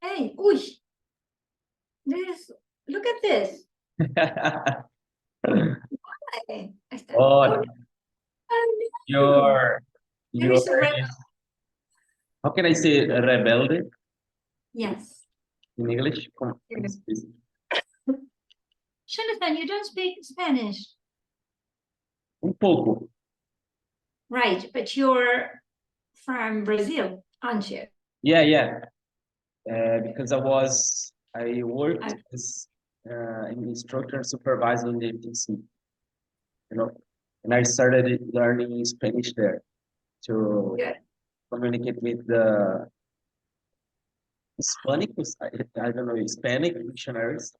Hey, uy. Look at this. Hey, ahí está. Oh, Oh, no. your There is a red. how can I say rebelde Yes. in English? Yes. Jonathan, you don't speak Spanish. Um pouco. Right, but you're from Brazil, aren't you? Yeah. Because I worked Oh. as an instructor supervisor in the FTC, and I started learning Spanish there to Good. communicate with the Hispanic, I don't know, Hispanic missionaries,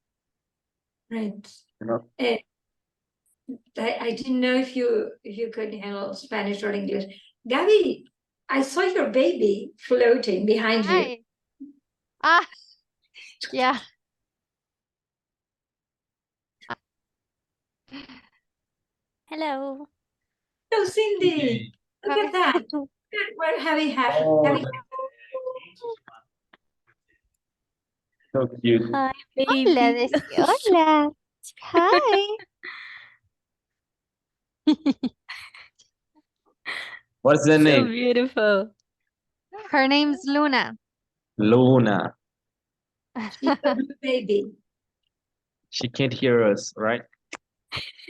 Right. you know. I didn't know if you could handle Spanish or English. Gabby, I saw your baby floating behind you. Hi. Ah, yeah. Hello. Oh, Cindy, look at that. We're having Oh, so cute. Hi, Hola, baby. hola. Hi. What's the So name? beautiful. Her name's Luna. Luna. She's a blue baby. She can't hear us, right?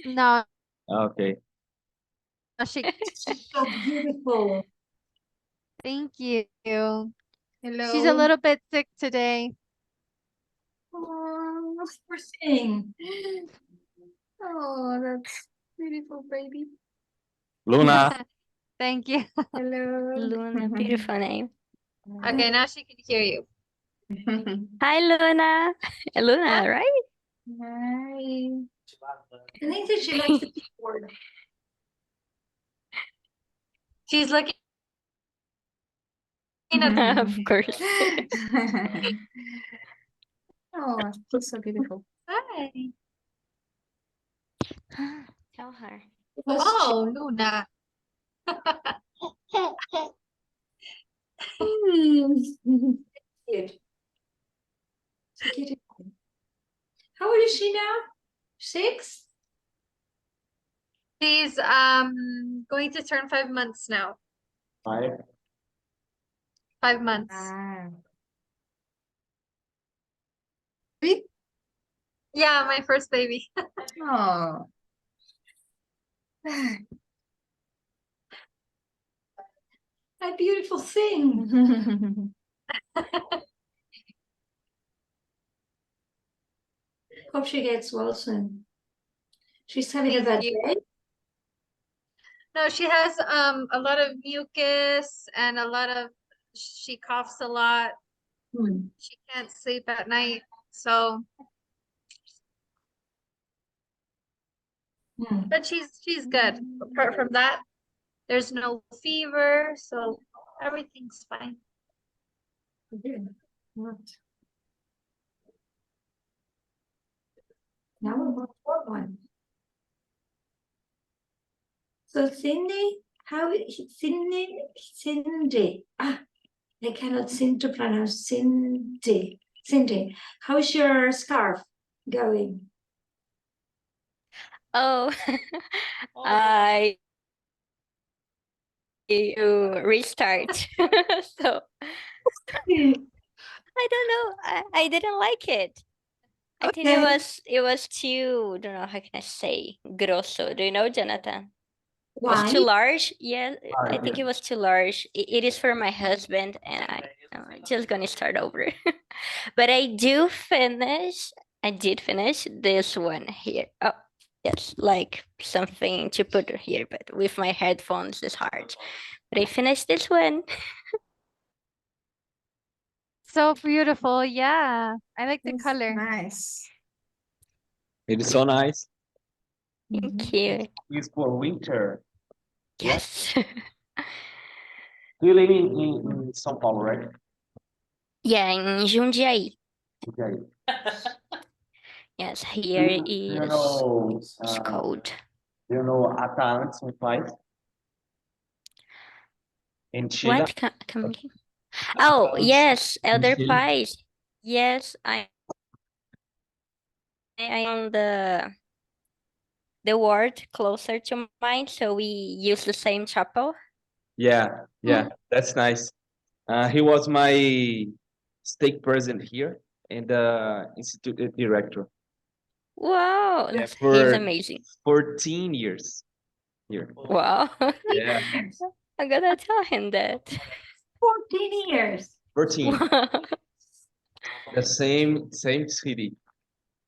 No, Okay. she. She's so beautiful. Thank you. Hello. She's a little bit sick today. Oh, poor thing. Oh, that's beautiful, baby. Luna. Thank you. Hello. Luna, beautiful name. Okay, now she can hear you. Hi, Luna. Luna, right? Hi. I think that she likes the keyboard. She's looking Of course. Oh, she's so beautiful. Hi. Tell her. Oh, Luna. Cute. So cute. How old is she now? 6? She's going to turn 5 months now. 5. 5 months. Yeah, my first baby. Oh. A beautiful thing. Hope she gets well soon. She's having a Thank bad you. day. No, she has a lot of mucus and she coughs a lot. She can't sleep at night. So but she's good. Apart from that, there's no fever, so everything's fine. Good. Now we want more one. So Cindy, Cindy. I cannot seem to pronounce Cindy. Cindy, how's your scarf going? Oh, I to restart. So I don't know. I didn't like it. I think it was too, don't know how can I say, grosso. Do you know, Jonathan? It was too Why? large. Yeah, I think it was too large. It is for my husband, and I'm just gonna start over. But I did finish this one here. Oh, yes, like something to put here, but with my headphones it's hard. But I finished this one. So beautiful. Yeah. I like the That's color. nice. It is so nice. Thank you. It's for winter. Yes. Do you live in São Paulo, right? Yeah, in Jundiaí. Okay. Yes, here Do you know, it's cold. do you know Ata antes me faz? In Chile? What? Come again? Oh, yes, elder Michelle? pies. Yes, I on the ward closer to mine, so we use the same chapel. Yeah, that's nice. He was my stake president here and the institute director. Wow, Yeah, he's for amazing. 14 years here. Wow. Yeah, I gotta tell him that. 14 years. 14. Wow. The same city.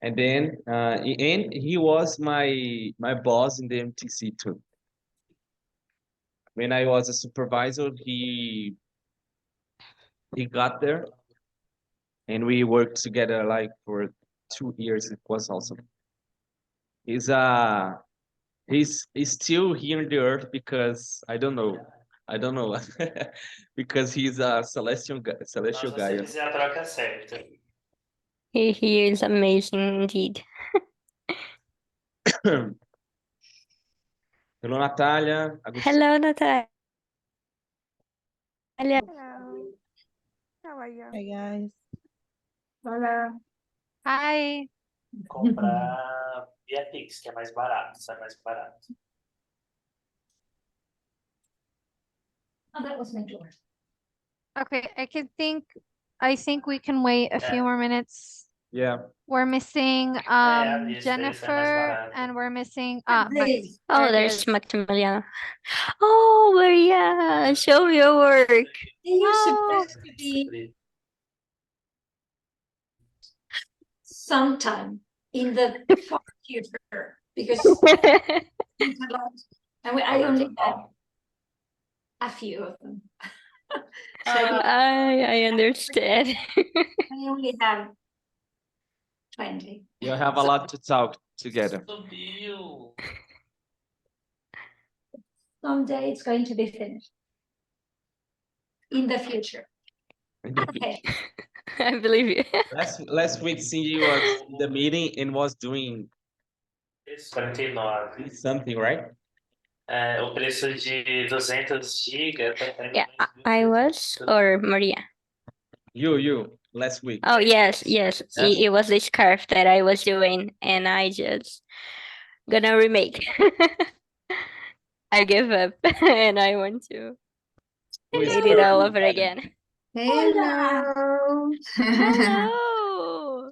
And then and he was my boss in the MTC too. When I was a supervisor, he got there and we worked together like for 2 years. It was awesome. He's he's still here on the earth because I don't know because he's a celestial guy. Fiz a troca certa. He is amazing indeed. Hello, Natália. Hello, Natalia. Hello. How are you? Hey guys. Hola. Hi. Comprar via Pix, que é mais barato, sai mais barato. Oh, that was my door. Okay, I think we can wait a few more minutes. Yeah. We're missing isso daí sai mais Jennifer barato. and we're missing Please. Oh, there it there's is. Maximiliano. Oh, Maria, show me your work. You're Oh. supposed to be sometime in the far future because it's a lot, and I only have a few of them. So I understand. I only have 20. You have a lot to talk together. Subiu. Someday it's going to be finished. In the future. Okay. I believe you. Last week, Cindy was in the meeting and was doing 49. something, right? É, o preço de 200 GB tá Yeah, I was or Maria. You last week. Oh yes, yes. It was the scarf that I was doing, and I just gonna remake. I give up, and I want to made it all over again. Hello. Hello.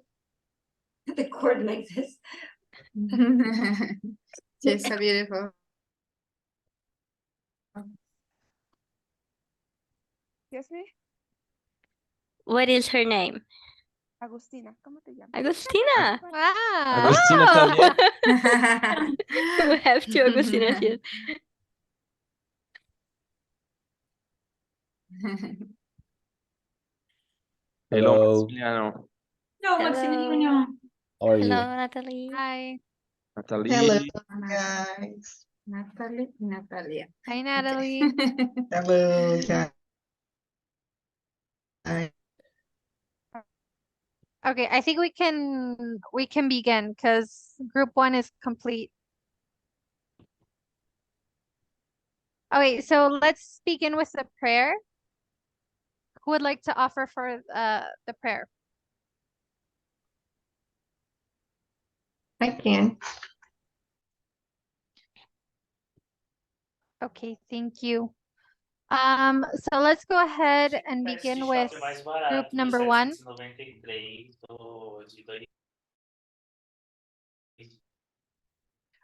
The cord like this. She's so beautiful. Excuse me? What is her name? Agustina, ¿cómo te llamas? Agustina. Wow. Agustina Wow. también. We have two Agustinas here. Hello, Hello. Maximiliano. No, Hello. Maximiliano. How are Hello, you? Natalie. Hi. Natalie. Hello guys. Natalia. Hi, Natalie. Hello guys. Okay, I think we can begin because group 1 is complete. Okay, so let's begin with the prayer. Who would like to offer for the prayer? I can. Okay, thank you. So let's go ahead and Taxi begin shop with é mais group barato, number 1, 793 de 2.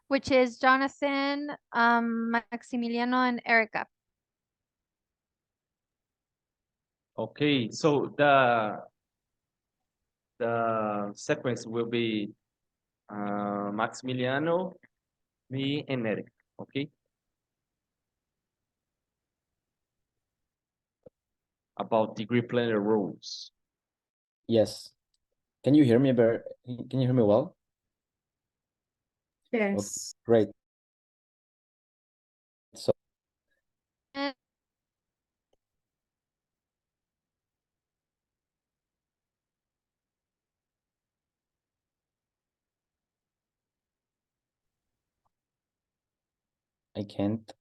which is Jonathan, Maximiliano, and Erica. Okay, so the sequence will be Maximiliano, me, and Eric. Okay. About degree planner rules. Yes. Can you hear me better? Can you hear me well? Yes. Great. So And I can't.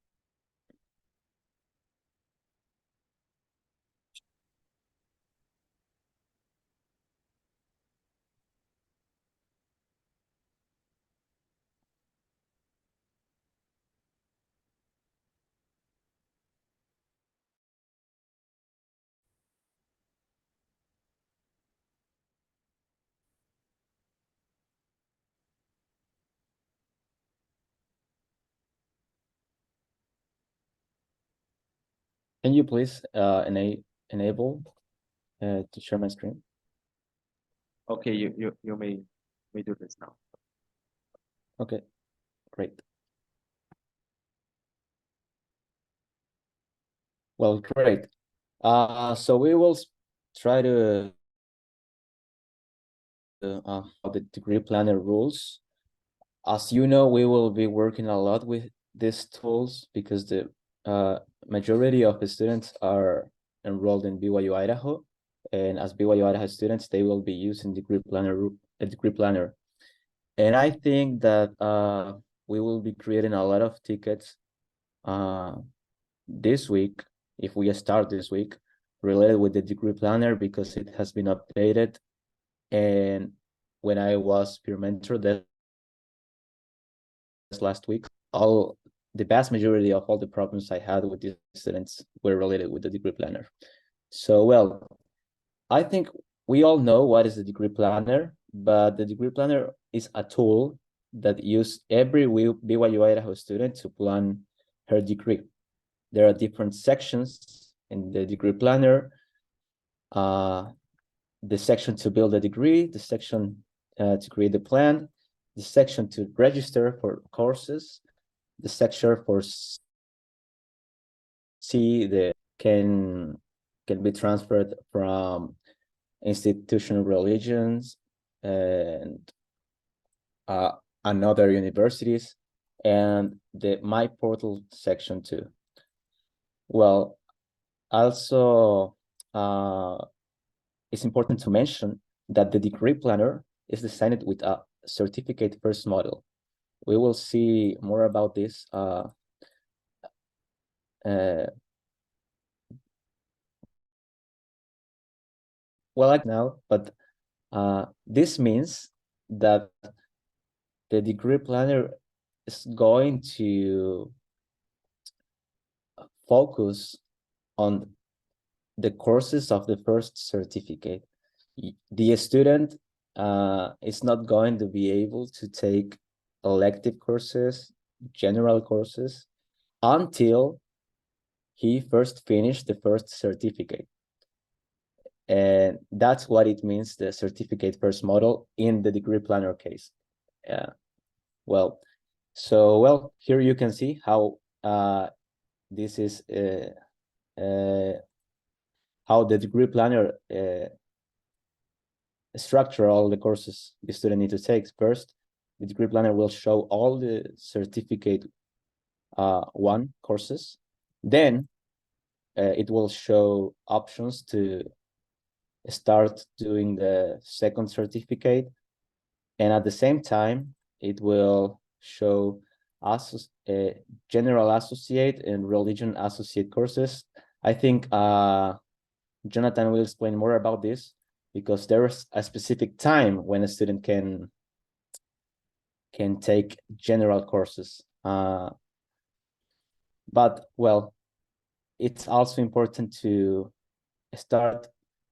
Can you please enable to share my screen? Okay, you may do this now. Okay, great. Well, great. So we will try to the degree planner rules. As you know, we will be working a lot with these tools because the majority of the students are enrolled in BYU Idaho, and as BYU Idaho students, they will be using degree planner, a degree planner. And I think that we will be creating a lot of tickets this week, if we start this week, related with the degree planner because it has been updated. And when I was peer mentor this last week, the vast majority of all the problems I had with the students were related with the degree planner. So, well, I think we all know what is the degree planner, but the degree planner is a tool that uses every BYU Idaho student to plan her degree. There are different sections in the degree planner. The section to build a degree, the section to create the plan, the section to register for courses, the section for C that can be transferred from institutional religions and another universities, and the My Portal section too. Well, also it's important to mention that the degree planner is designed with a certificate first model. We will see more about this well now, but this means that the degree planner is going to focus on the courses of the first certificate. The student is not going to be able to take elective courses, general courses, until he first finished the first certificate. And that's what it means, the certificate first model in the degree planner case. Well, here you can see how this is how the degree planner structure all the courses the student needs to take. First, the degree planner will show all the certificate 1 courses. Then it will show options to start doing the second certificate. And at the same time, it will show general associate and religion associate courses. I think Jonathan will explain more about this because there's a specific time when a student can take general courses. But well, it's also important to start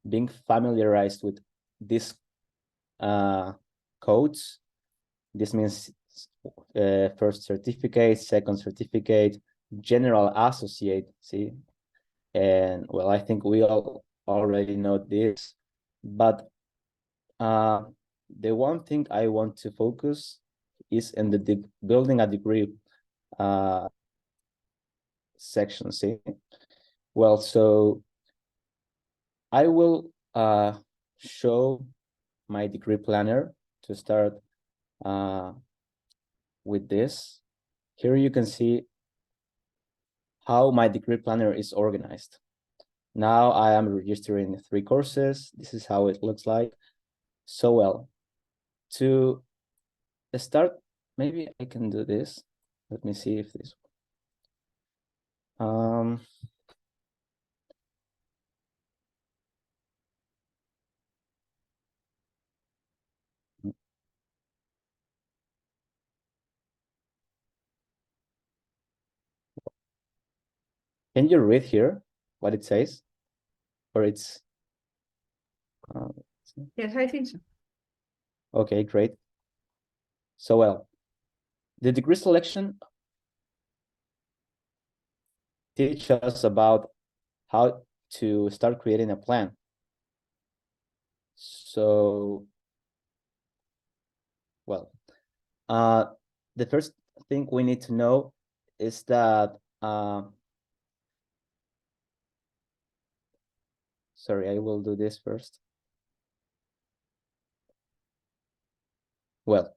being familiarized with these codes. This means first certificate, second certificate, general associate, see? And well, I think we all already know this, but the one thing I want to focus is in the building a degree section, see? Well, so I will show my degree planner to start with this. Here you can see how my degree planner is organized. Now I am registering 3 courses. This is how it looks like. So well, to start, maybe I can do this. Let me see if this. Can you read here what it says? Or it's Yes, I think so. okay, great. So well, the degree selection teach us about how to start creating a plan. So, well, the first thing we need to know is that, sorry, I will do this first. Well,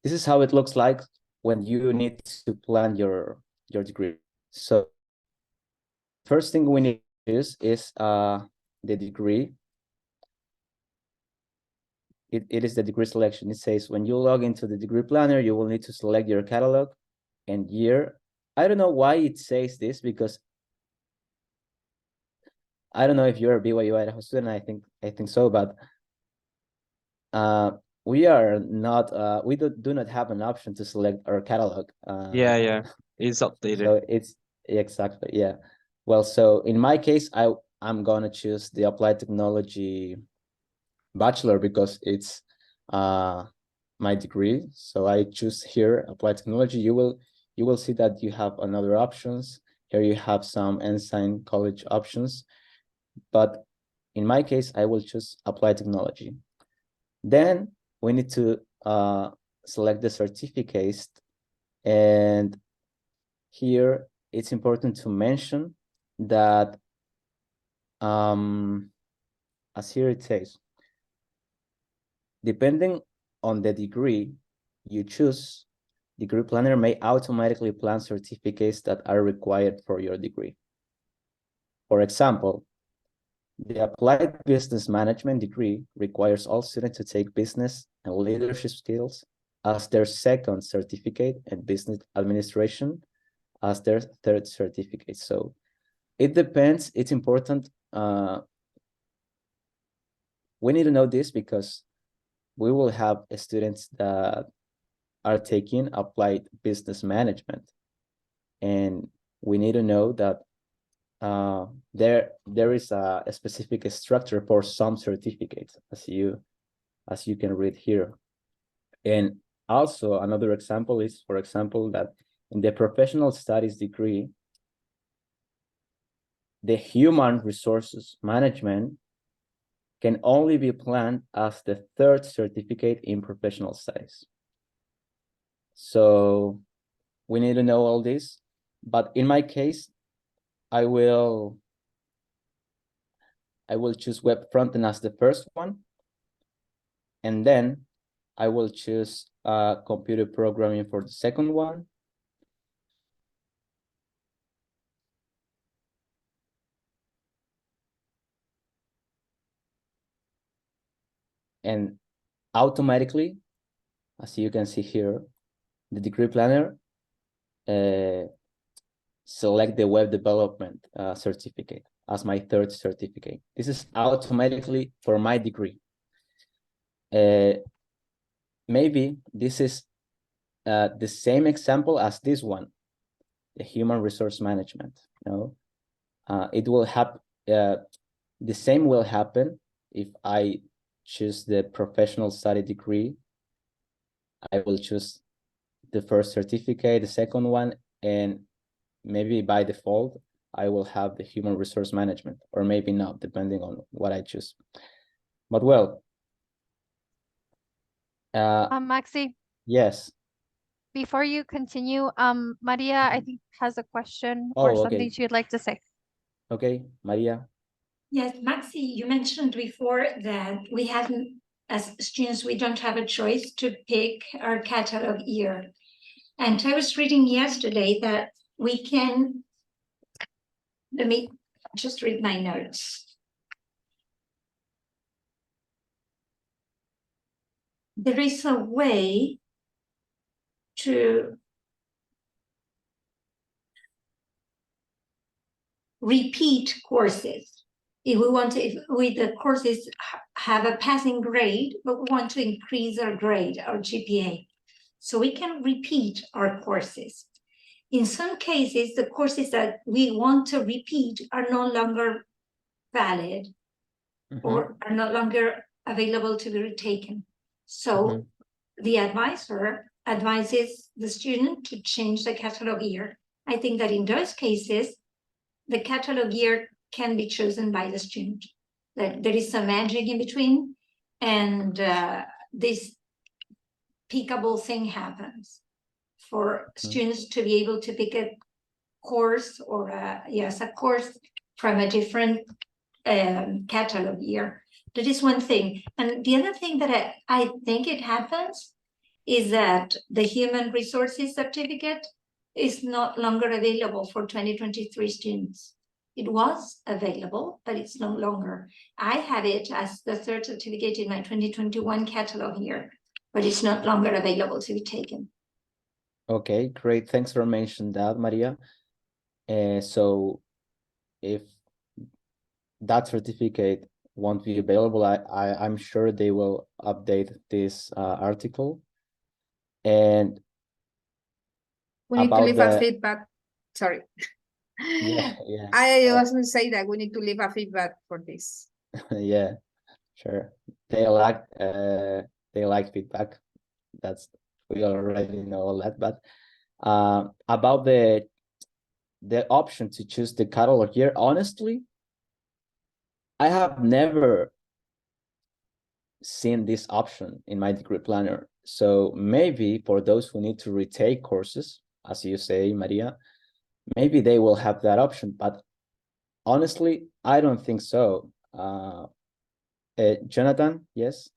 this is how it looks like when you need to plan your degree. So first thing we need to use is the degree. It is the degree selection. It says when you log into the degree planner, you will need to select your catalog and year. I don't know why it says this, because I don't know if you're a BYU Idaho student. I think so, but we are not. We do not have an option to select our catalog. Yeah, it's updated. So it's exactly, yeah. Well, so in my case, I'm gonna choose the applied technology bachelor because it's my degree. So I choose here applied technology. You will see that you have another options. Here you have some Ensign College options, but in my case, I will choose applied technology. Then we need to select the certificates, and here it's important to mention that as here it says, depending on the degree you choose, degree planner may automatically plan certificates that are required for your degree. For example, the applied business management degree requires all students to take business and leadership skills as their second certificate and business administration as their third certificate. So it depends. It's important. We need to know this because we will have students that are taking applied business management, and we need to know that there is a specific structure for some certificates, as you can read here. And also another example is, for example, that in the professional studies degree, the human resources management can only be planned as the third certificate in professional studies. So we need to know all this, but in my case, I will choose web frontend as the first one, and then I will choose computer programming for the second one. And automatically, as you can see here, the degree planner select the web development certificate as my third certificate. This is automatically for my degree. Maybe this is the same example as this one, the human resource management. It will happen. The same will happen if I choose the professional study degree. I will choose the first certificate, the second one, and maybe by default, I will have the human resource management, or maybe not, depending on what I choose. But well, Maxi, yes. before you continue, Maria, I think has a question Oh, or okay. something she'd like to say. Okay, Maria. Yes, Maxi, you mentioned before that we haven't, as students, we don't have a choice to pick our catalog year. And I was reading yesterday that we can, let me just read my notes. There is a way to repeat courses. If the courses have a passing grade, but we want to increase our grade, our GPA. So we can repeat our courses. In some cases, the courses that we want to repeat are no longer valid or are no longer available to be retaken. So the advisor advises the student to change the catalog year. I think that in those cases, the catalog year can be chosen by the student. That there is some magic in between, and this pickable thing happens for students to be able to pick a course or a course from a different catalog year. That is one thing. And the other thing that I think it happens is that the human resources certificate is not longer available for 2023 students. It was available, but it's no longer. I have it as the third certificate in my 2021 catalog year, but it's not longer available to be taken. Okay, great. Thanks for mentioning that, Maria. So if that certificate won't be available, I'm sure they will update this article. And We need to about leave a the- feedback. Sorry. yeah, I was going to say that we need to leave a feedback for this. yeah, sure. They like feedback. We already know all that. But about the option to choose the catalog year, honestly, I have never seen this option in my degree planner. So maybe for those who need to retake courses, as you say, Maria, maybe they will have that option. But honestly, I don't think so. Jonathan, yes?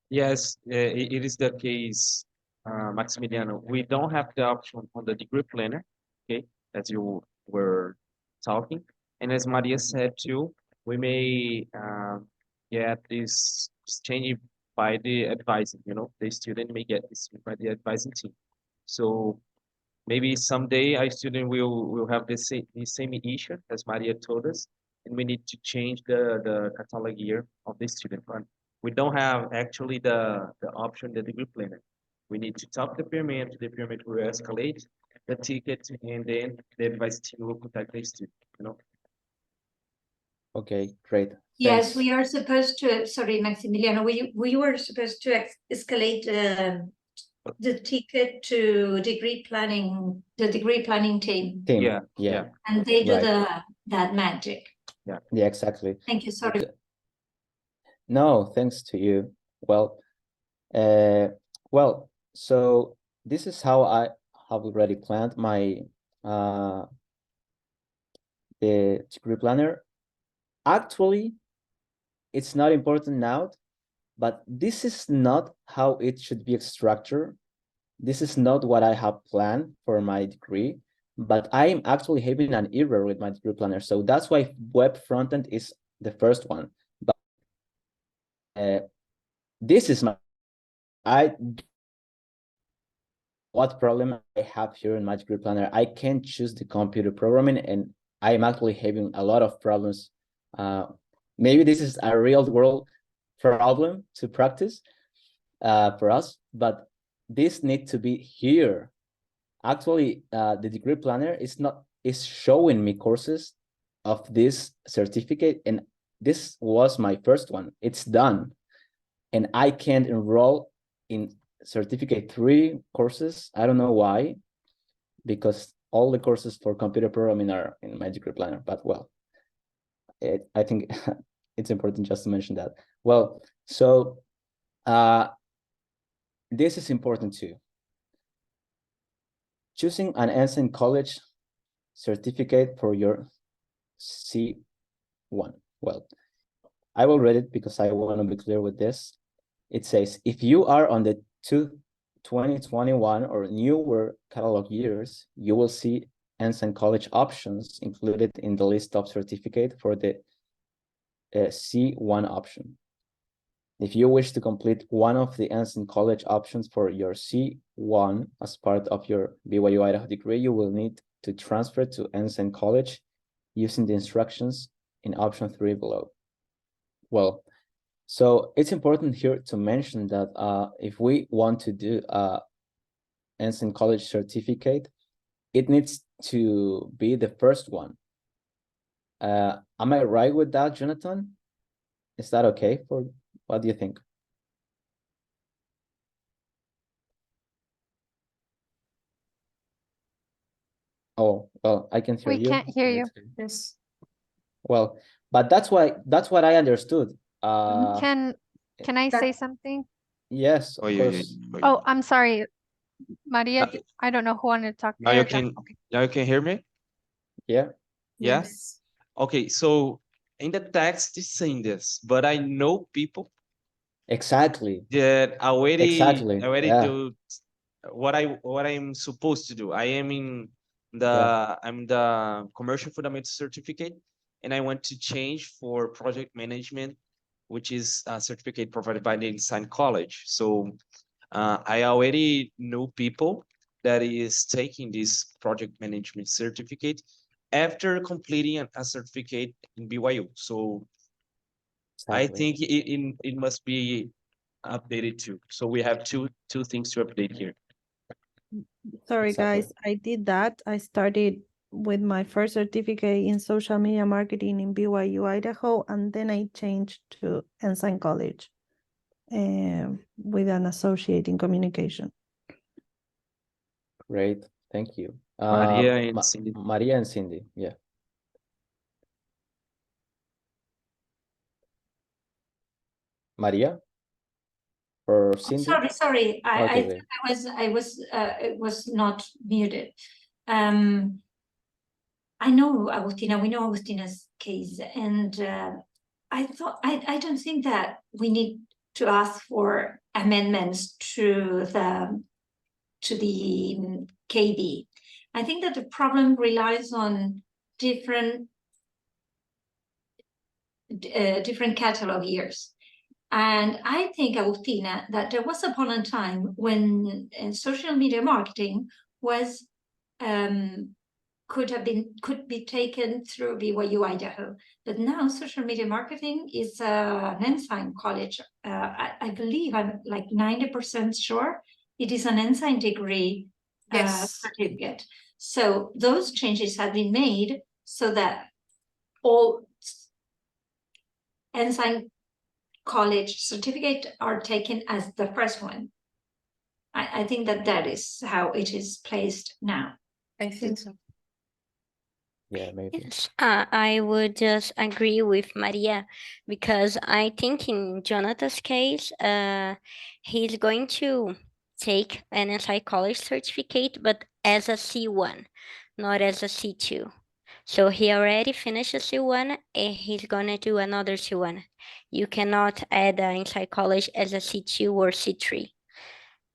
Yes, it is the case, Maximiliano. We don't have the option on the degree planner, okay, as you were talking. And as Maria said too, we may get this changed by the advising, the student may get this by the advising team. So maybe someday a student will have the same issue as Maria told us, and we need to change the catalog year of the student fund. We don't have actually the option, the degree planner. We need to talk to the pyramid will escalate the ticket, and then the advice team will contact the student. Okay, great. Yes, Thanks. we are supposed to, sorry, Maximiliano, we were supposed to escalate the ticket to degree planning, the degree planning team, Team. Yeah, Yeah, and they do Right. that magic. yeah, exactly. Thank you, sorry. No, thanks to you. Well, so this is how I have already planned my the degree planner. Actually, it's not important now, but this is not how it should be structured. This is not what I have planned for my degree, but I am actually having an error with my degree planner. So that's why web frontend is the first one. But this is what problem I have here in my degree planner. I can't choose the computer programming, and I'm actually having a lot of problems. Maybe this is a real world problem to practice for us, but this needs to be here. Actually, the degree planner is showing me courses of this certificate, and this was my first one. It's done, and I can't enroll in certificate 3 courses. I don't know why, because all the courses for computer programming are in my degree planner. But well, I think it's important just to mention that. Well, so this is important too. Choosing an Ensign College certificate for your C1. Well, I will read it because I want to be clear with this. It says, if you are on the 2021 or newer catalog years, you will see Ensign College options included in the list of certificate for the C1 option. If you wish to complete one of the Ensign College options for your C1 as part of your BYU Idaho degree, you will need to transfer to Ensign College using the instructions in option 3 below. Well, so it's important here to mention that if we want to do Ensign College certificate, it needs to be the first one. Am I right with that, Jonathan? Is that okay? What do you think? Oh, well, I can hear We you. can't hear you. Yes. Well, but that's what I understood. Can I That- say something? Yes, of Oi, oi, course. oi. Oh, I'm sorry. Maria, Uh, I don't know who wanted to talk. Now There you we go. can, now you can hear me? Yeah. Yeah? Yes. Okay, so in the text it's saying this, but I know people Exactly. that Exactly. already Yeah. do what I'm supposed to do. I am in Yeah. I'm the commercial fundamental certificate, and I want to change for project management, which is a certificate provided by the Design College. So I already know people that is taking this project management certificate after completing a certificate in BYU. So I Exactly. think it must be updated too. So we have two things to update here. Sorry, Exactly. guys, I did that. I started with my first certificate in social media marketing in BYU, Idaho, and then I changed to Ensign College with an associate in communication. Great. Thank you. Maria and Cindy. Maria and Cindy. Yeah. Maria or Oh, Cindy? sorry, I Okay, thought it was not muted. I know Agustina, we know Agustina's case, and I don't think that we need to ask for amendments to the KD. I think that the problem relies on different catalog years. And I think, Agustina, that there was upon a time when social media marketing was could be taken through BYU Idaho, but now social media marketing is an Ensign College. I believe I'm like 90% sure it is an Ensign degree Yes. certificate. So those changes have been made so that all Ensign College certificate are taken as the first one. I think that is how it is placed now. I think so. Yeah, maybe. Yes, I would just agree with Maria because I think in Jonathan's case, he's going to take an NSI college certificate, but as a C1, not as a C2. So he already finished a C1 and he's gonna do another C1. You cannot add an NSI college as a C2 or C3.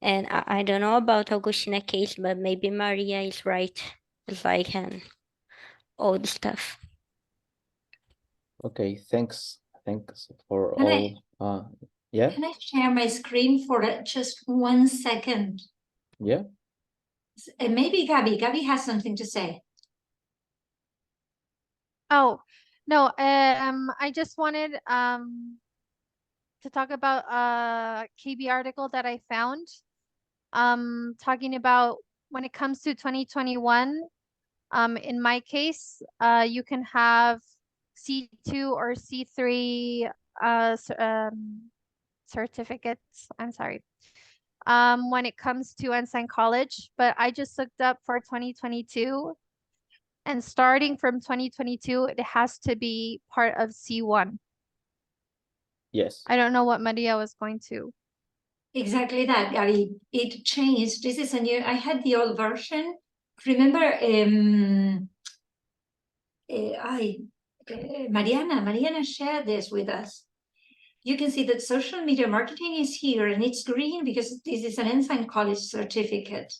And I don't know about Augustina case, but maybe Maria is right. It's like an old stuff. Okay, thanks. Thanks for Can I- all. Yeah, Can I share my screen for just 1 second? yeah. And maybe Gabby has something to say. Oh, no, I just wanted to talk about a KB article that I found. Talking about when it comes to 2021, in my case, you can have C2 or C3 certificates. I'm sorry. When it comes to Ensign College, but I just looked up for 2022. And starting from 2022, it has to be part of C1. Yes. I don't know what Maria was going to. Exactly that, Gabby. It changed. This is a new, I had the old version. Remember, Mariana shared this with us. You can see that social media marketing is here and it's green because this is an Ensign College certificate.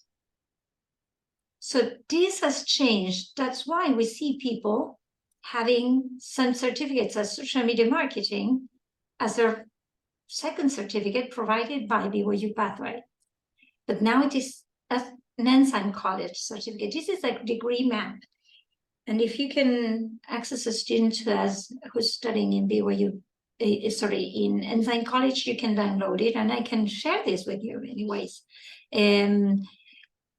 So this has changed. That's why we see people having some certificates as social media marketing as their second certificate provided by BYU Pathway. But now it is an Ensign College certificate. This is a degree map. And if you can access a student who's studying in BYU, in Ensign College, you can download it and I can share this with you anyways.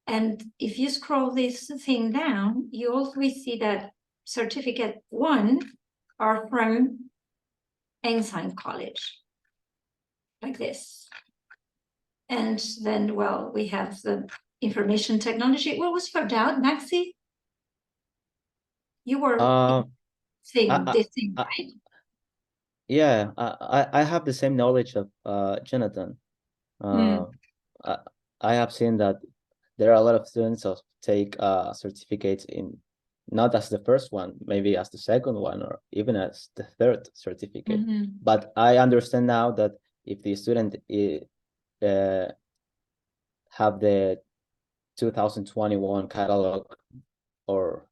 And if you scroll this thing down, you also see that certificate 1 are from Ensign College, like this. And then, well, we have the information technology. What was your doubt, Maxi? You were saying I- the same, I- right? Yeah, I have the same knowledge of Jonathan. I have seen that there are a lot of students of take certificates in not as the first one, maybe as the second one, or even as the third certificate. Mhm. But I understand now that if the student have the 2021 catalog or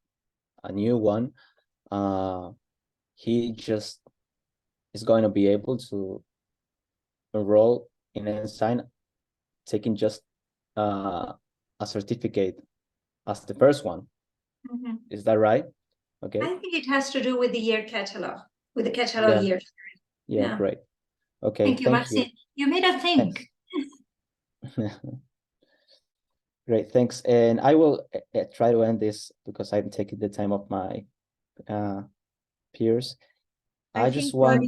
a new one, he just is going to be able to enroll in Ensign, taking just a certificate as the first one. Mhm. Is that right? Okay. I think it has to do with the year catalog, with the catalog Yeah. years. Yeah, Yeah. great. Okay, Thank you, Maxine. You made us think. Great, thanks. And I will try to end this because I'm taking the time of my peers. I just want.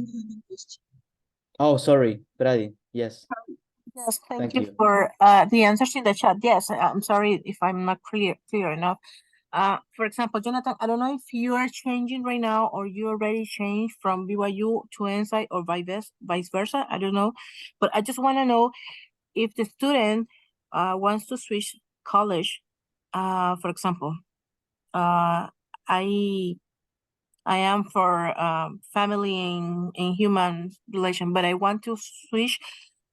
Oh, sorry, Brady. Yes. Yes, Thank thank you you. for the answers in the chat. Yes, I'm sorry if I'm not clear enough. For example, Jonathan, I don't know if you are changing right now or you already changed from BYU to Insight or vice versa. I don't know, but I just want to know if the student wants to switch college. For example, I am for family and human relation, but I want to switch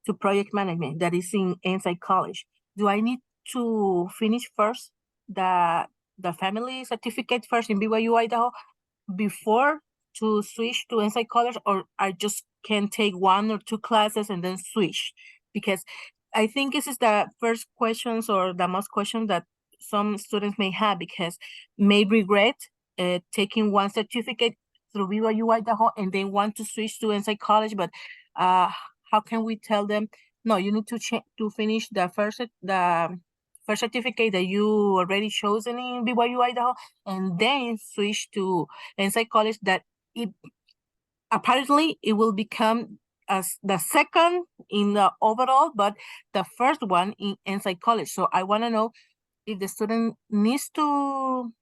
to project management that is in Insight College. Do I need to finish first the family certificate first in BYU Idaho before to switch to Insight College, or I just can take 1 or 2 classes and then switch? Because I think this is the first questions or the most questions that some students may have, because may regret taking one certificate through BYU Idaho and they want to switch to Insight College, but how can we tell them, no, you need to finish the first certificate that you already chosen in BYU Idaho and then switch to Insight College, that it apparently it will become as the second in the overall, but the first one in Insight College. So I want to know if the student needs to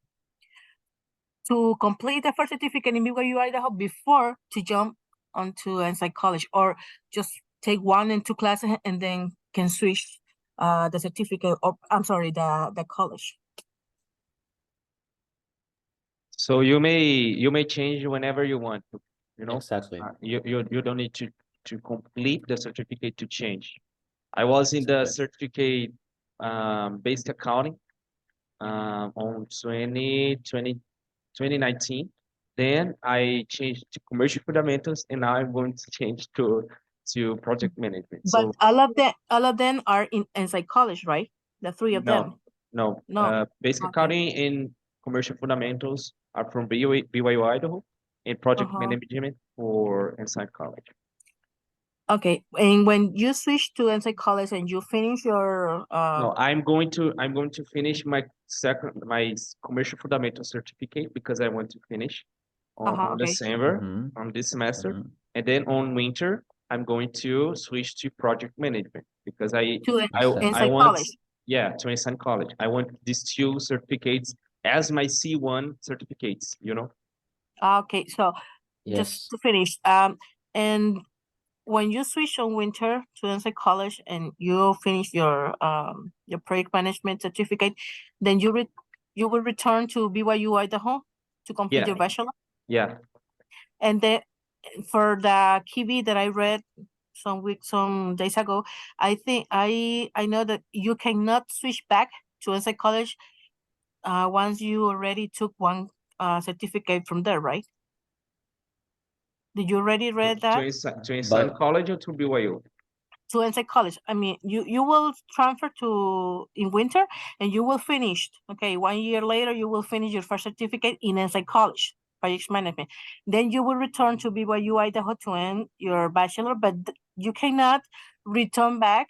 complete the first certificate in BYU Idaho before to jump onto Insight College, or just take 1 and 2 classes and then can switch the certificate, or I'm sorry, the college. So you may change whenever you want to, you know. Exactly. You don't need to complete the certificate to change. I was in the certificate based accounting on 2019. Then I changed to commercial fundamentals, and now I'm going to change to project management. But So all of them are in Insight College, right? The 3 of them. no. No. Basic Okay. accounting and commercial fundamentals are from BYU Idaho, and project management for Insight College. Okay, and when you switch to Insight College and you finish your No, I'm going to finish my commercial fundamental certificate because I want to finish on okay. December on this semester, and then on winter I'm going to switch to project management because I Insight want College. to Insight College. I want these 2 certificates as my C1 certificates, you know. Okay, so Yes. just to finish, and when you switch on winter to Insight College and you finish your project management certificate, then you will return to BYU Idaho to complete your bachelor. Yeah. And then for the KV that I read some days ago, I think I know that you cannot switch back to Insight College once you already took one certificate from there, right? Did you already read that? To Insight College or to BYU? To Insight College. I mean, you will transfer to in winter and you will finish. Okay, 1 year later, you will finish your first certificate in Insight College, project management. Then you will return to BYU Idaho to end your bachelor, but you cannot return back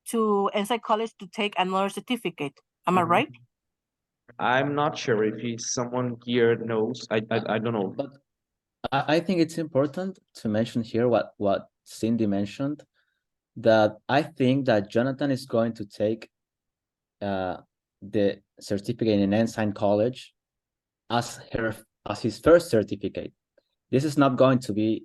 to Insight College to take another certificate. Am I right? I'm not sure if someone here knows. I don't know. But I think it's important to mention here what Cindy mentioned, that I think that Jonathan is going to take the certificate in Ensign College as his first certificate. This is not going to be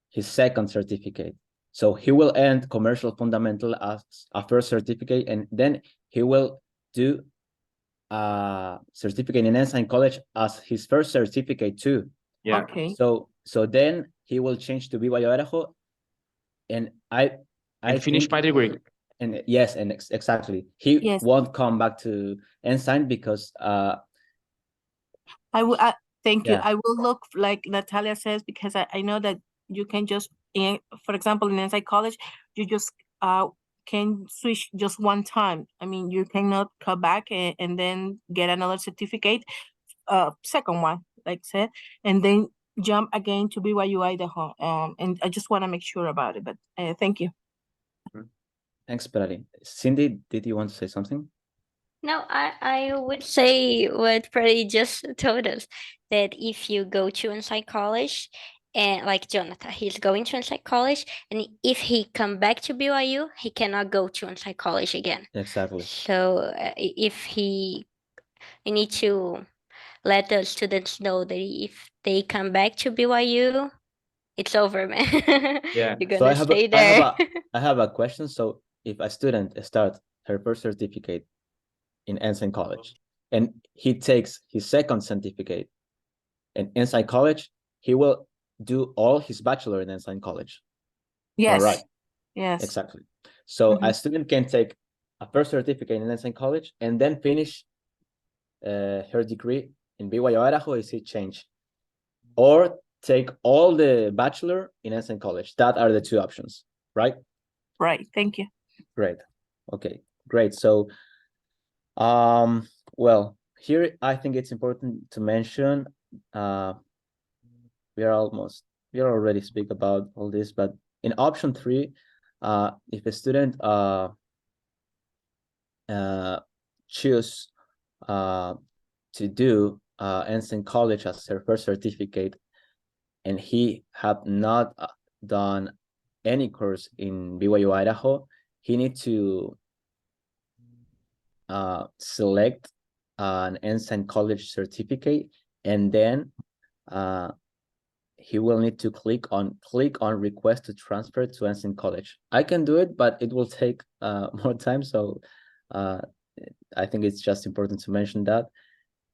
his second certificate. So he will end commercial fundamental as a first certificate, and then he will do a certificate in Ensign College as his first certificate too. Yeah. Okay. So then he will change to BYU Idaho, and I finish think, my degree. and yes, and exactly, he Yes. won't come back to Ensign because I will, thank you. Yeah. I will look like Natalia says, because I know that you can just, for example, in Ensign College, you just can switch just one time. I mean, you cannot come back and then get another certificate, second one, like said, and then jump again to BYU Idaho. And I just want to make sure about it, but thank you. Thanks, Perali. Cindy, did you want to say something? No, I would say what Freddie just told us, that if you go to Inside College, and like Jonathan, he's going to Inside College, and if he come back to BYU, he cannot go to Inside College again. Exactly. So if he, we need to let the students know that if they come back to BYU, it's over, man. Yeah. You're So gonna stay there. I have a question. So if a student starts her first certificate in Ensign College, and he takes his second certificate in Ensign College, he will do all his bachelor in Ensign College. Yes. All right. Yes. Exactly. So a student can take a first certificate in Ensign College and then finish her degree in BYU Idaho if he change, or take all the bachelor in Ensign College. That are the two options, right? Right. Thank you. Great. Okay, great. So, well, here I think it's important to mention, we already speak about all this, but in option 3, if a student choose to do Ensign College as their first certificate, and he have not done any course in BYU Idaho, he needs to select an Ensign College certificate, and then he will need to click on request to transfer to Ensign College. I can do it, but it will take more time. So I think it's just important to mention that.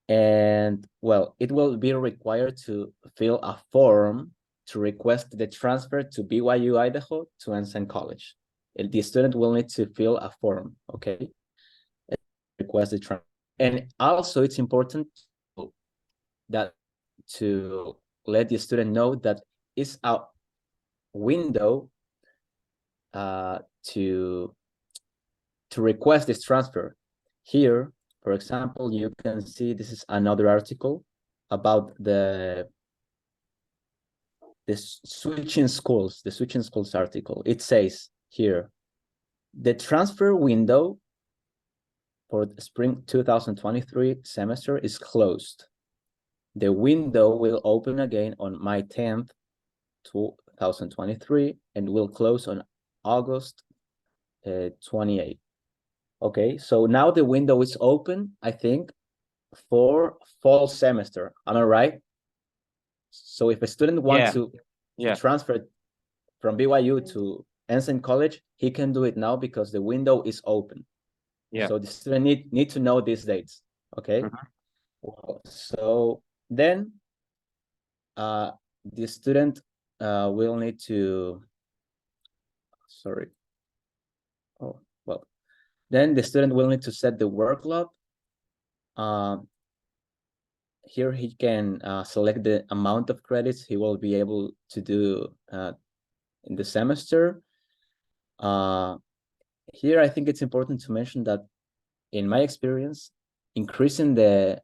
And well, it will be required to fill a form to request the transfer to BYU Idaho to Ensign College. The student will need to fill a form, okay? Request the transfer. And also it's important that to let the student know that it's a window to request this transfer. Here, for example, you can see this is another article about the switching schools, article. It says here, the transfer window for the spring 2023 semester is closed. The window will open again on May 10th, 2023, and will close on August 28th. Okay, so now the window is open, I think, for fall semester. Am I right? So if a student wants to transfer from BYU to Ensign College, he can do it now because the window is open. Yeah. So the student need to know these dates. Okay. So then the student will need to, then the student will need to set the workload. Here he can select the amount of credits he will be able to do in the semester. Here I think it's important to mention that in my experience, increasing the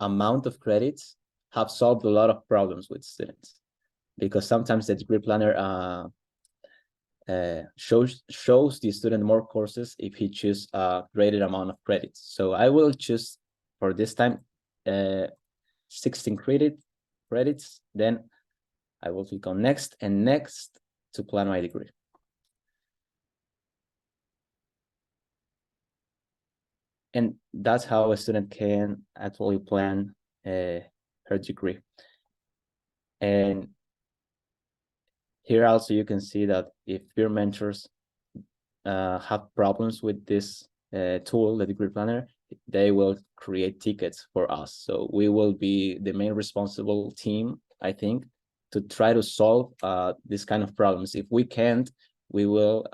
amount of credits have solved a lot of problems with students, because sometimes the degree planner shows the student more courses if he chooses a greater amount of credits. So I will choose for this time 16 credits, then I will click on next and next to plan my degree. And that's how a student can actually plan her degree. And here also you can see that if peer mentors have problems with this tool, the degree planner, they will create tickets for us. So we will be the main responsible team, I think, to try to solve this kind of problems. If we can't, we will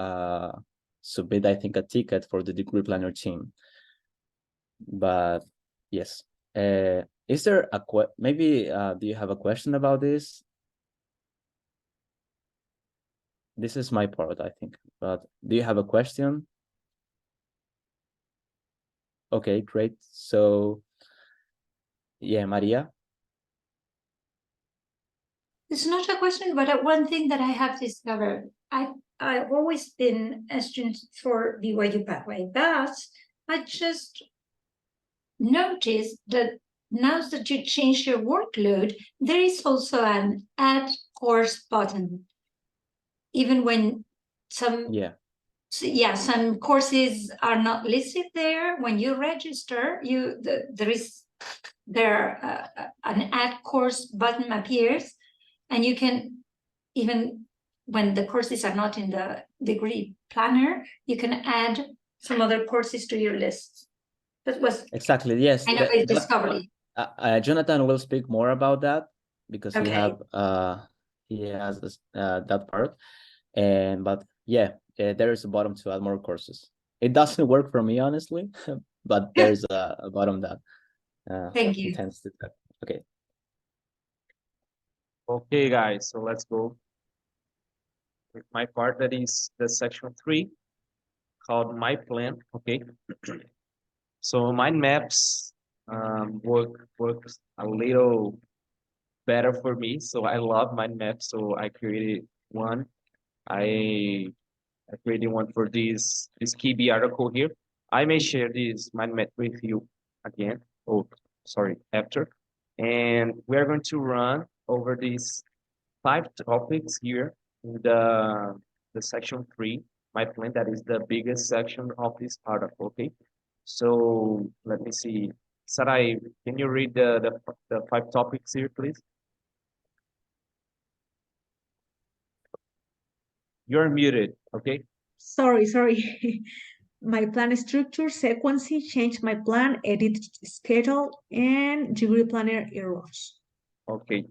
submit, I think, a ticket for the degree planner team. But yes, is there a maybe do you have a question about this? This is my part, I think, but do you have a question? Okay, great. So yeah, Maria. It's not a question, but one thing that I have discovered, I've always been a student for BYU Pathway, but I just noticed that now that you change your workload, there is also an add course button. Even when some some courses are not listed there, when you register, an add course button appears, and you can, even when the courses are not in the degree planner, you can add some other courses to your list. That was exactly, yes. kind of a discovery. Jonathan will speak more about that because Okay. he has that part. But yeah, there is a button to add more courses. It doesn't work for me, honestly, but there's a button that Thank you. intends to that. Okay. Okay, guys, so let's go with my part, that is the section 3 called My Plan. Okay. So mind maps works a little better for me. So I love mind maps. So I created one. I created one for this KB article here. I may share this mind map with you again. Oh, sorry, after. And we're going to run over these 5 topics here in the section 3, My Plan. That is the biggest section of this article. Okay. So let me see. Sarai, can you read the 5 topics here, please? You're muted, okay? Sorry. My plan structure, sequence, change my plan, edit schedule, and degree planner errors. Okay,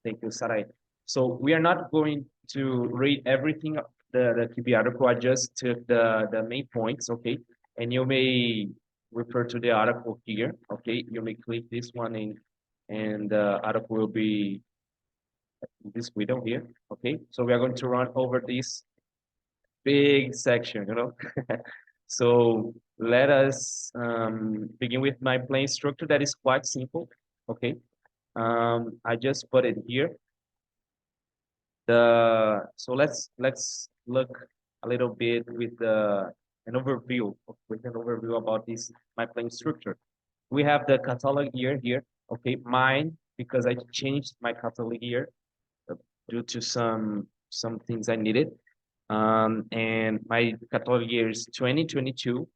thank you, Sarai. So we are not going to read everything the KB article. I just took the main points, okay? And you may refer to the article here, okay? You may click this one and the article will be this window here, okay? So we are going to run over this big section, you know? So let us begin with my plan structure that is quite simple, okay? I just put it here. So let's look a little bit with an overview about this my plan structure. We have the catalog year here, okay? Mine, because I changed my catalog year due to some things I needed. And my catalog year is 2022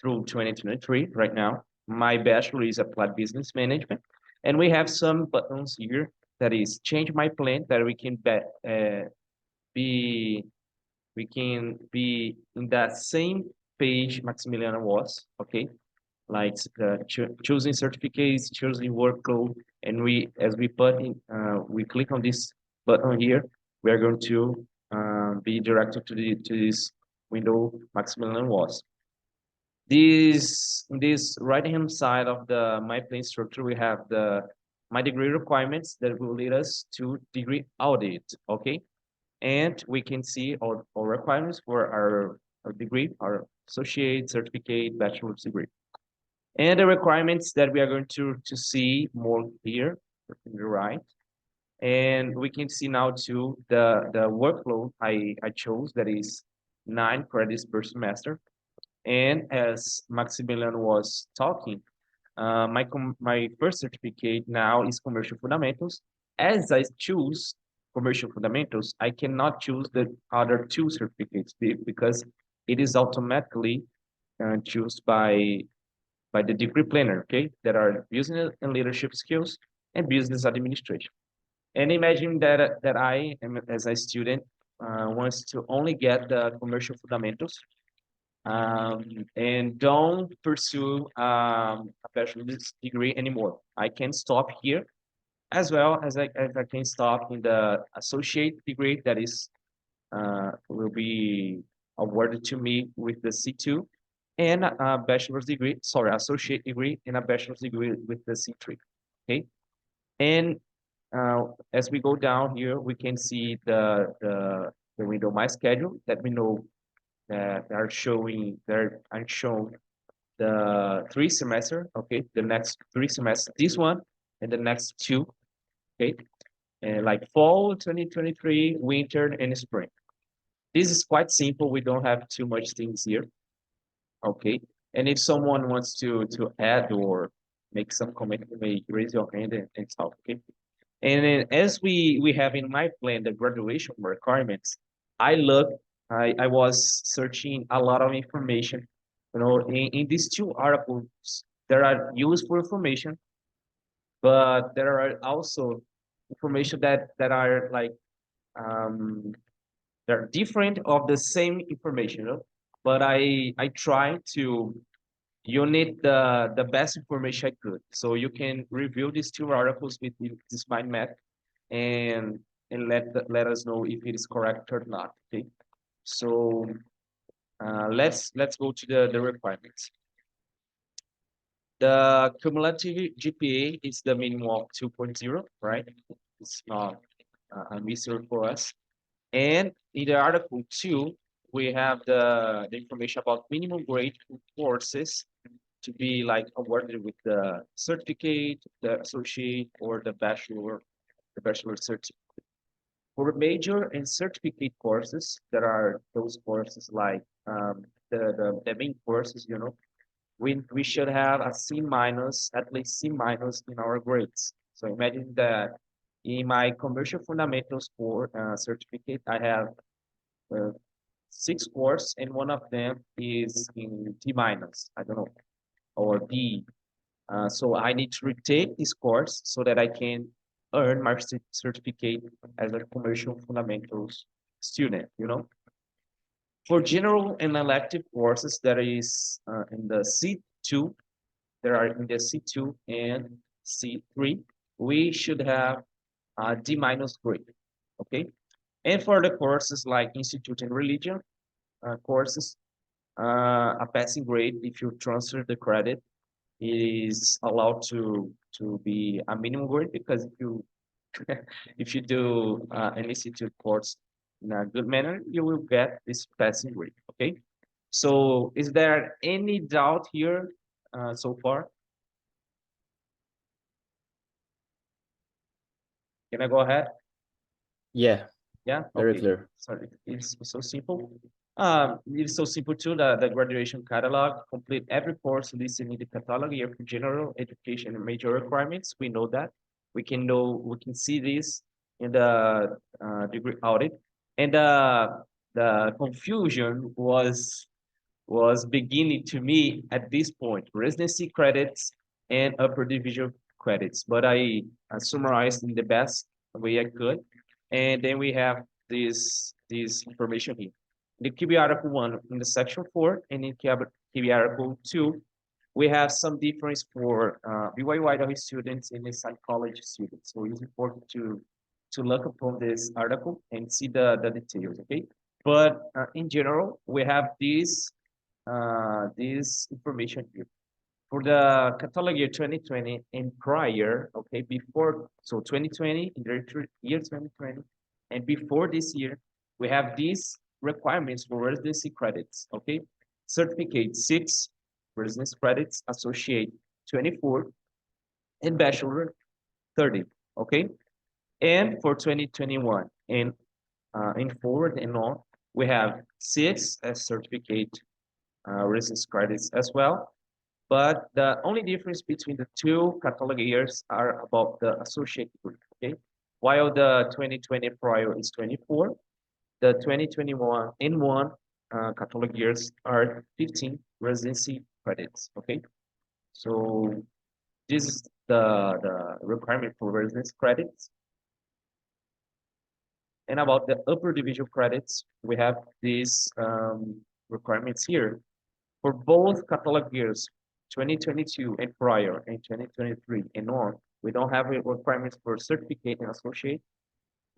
through 2023 right now. My bachelor is applied business management. And we have some buttons here that is change my plan, that we can be in that same page Maximiliano was, okay? Like choosing certificates, choosing workload, and as we put in, we click on this button here, we are going to be directed to this window Maximiliano was. This right-hand side of the my plan structure, we have my degree requirements that will lead us to degree audit, okay? And we can see all requirements for our degree, our associate, certificate, bachelor's degree. And the requirements that we are going to see more here on the right. And we can see now too the workload I chose, that is 9 credits per semester. And as Maximilian was talking, my first certificate now is commercial fundamentals. As I choose commercial fundamentals, I cannot choose the other 2 certificates because it is automatically chosen by the degree planner, okay? That are business and leadership skills and business administration. And imagine that I am, as a student, wants to only get the commercial fundamentals, and don't pursue a bachelor's degree anymore. I can stop here, as well as I can stop in the associate degree that is will be awarded to me with the C2, and a bachelor's degree, sorry, associate degree and a bachelor's degree with the C3. Okay, and as we go down here, we can see the window My Schedule that we know that are showing there are shown the 3 semester, okay, the next 3 semesters, this one and the next 2, okay, and like fall 2023, winter and spring. This is quite simple. We don't have too much things here, okay. And if someone wants to add or make some comment, you may raise your hand and talk, okay. And then as we have in my plan the graduation requirements, I was searching a lot of information. You know, in these 2 articles, there are useful information, but there are also information that are like they're different of the same information, you know? But I try to unit the best information I could. So you can review these 2 articles with this mind map and let us know if it is correct or not. Okay. So let's go to the requirements. The cumulative GPA is the minimum of 2.0, right? It's not a mystery for us. And in the article 2, we have the information about minimum grade for courses to be like awarded with the certificate, the associate, or the bachelor certificate. For major and certificate courses, there are those courses like the main courses, you know, we should have a C minus, at least C minus in our grades. So imagine that in my commercial fundamentals for certificate, I have 6 courses, and one of them is in D minus, I don't know, or D. So I need to retake this course so that I can earn my certificate as a commercial fundamentals student, you know. For general and elective courses, that is in the C2, there are in the C2 and C3, we should have a D minus grade, okay? And for the courses like Institute and Religion courses, a passing grade, if you transfer the credit, is allowed to be a minimum grade, because if you if you do an institute course in a good manner, you will get this passing grade. Okay. So, is there any doubt here so far? Can I go ahead? Yeah, Yeah. very Okay. clear. Sorry, it's so simple. It's so simple too. The graduation catalog complete every course listed in the catalog year for general education and major requirements. We know that. We can see this in the degree audit, and the confusion was beginning to me at this point: residency credits and upper division credits. But I summarized in the best way I could, and then we have this information here. The QB Article 1 in the Section 4 and in QB Article 2, we have some difference for BYU Idaho students and psychology students. So it's important to look upon this article and see the details, okay? But in general, we have this information here. For the catalog year 2020 and prior, okay, before, so 2020, in the year 2020, and before this year, we have these requirements for residency credits, okay? Certificate 6 residency credits, associate 24, and bachelor 30, okay? And for 2021 and in forward and on, we have 6 as certificate residency credits as well. But the only difference between the 2 catalog years are about the associate degree, okay? While the 2020 prior is 24, the 2021 in 1 catalog years are 15 residency credits, okay? So this the requirement for business credits. And about the upper division credits, we have these requirements here. For both catalog years, 2022 and prior, and 2023 and on, we don't have requirements for certificate and associate,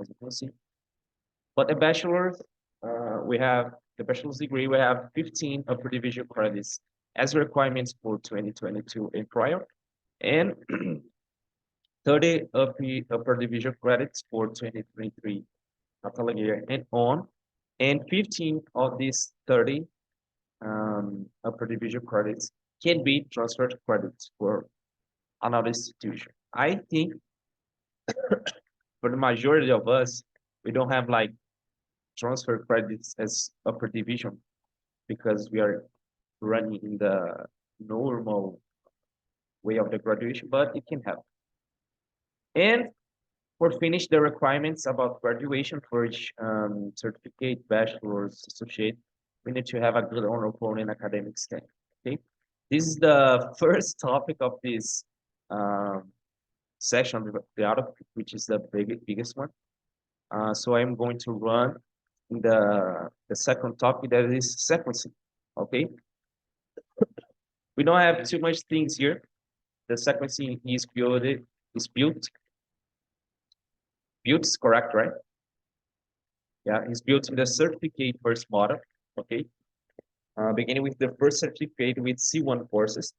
as you can see. But the bachelor's, we have the bachelor's degree, we have 15 upper division credits as requirements for 2022 and prior, and 30 upper division credits for 2023 catalog year and on, and 15 of these 30 upper division credits can be transferred credits for another institution. I think for the majority of us, we don't have like transfer credits as upper division because we are running in the normal way of the graduation, but it can happen. And for finish the requirements about graduation for each certificate, bachelor's, associate, we need to have a good honor code and academic standing. Okay, this is the first topic of this section, the other, which is the biggest one. So I'm going to run in the second topic, that is sequencing. Okay, we don't have too much things here. The sequencing is built. Built is correct, right? Yeah, it's built in the certificate first model. Okay, beginning with the first certificate with C1 courses.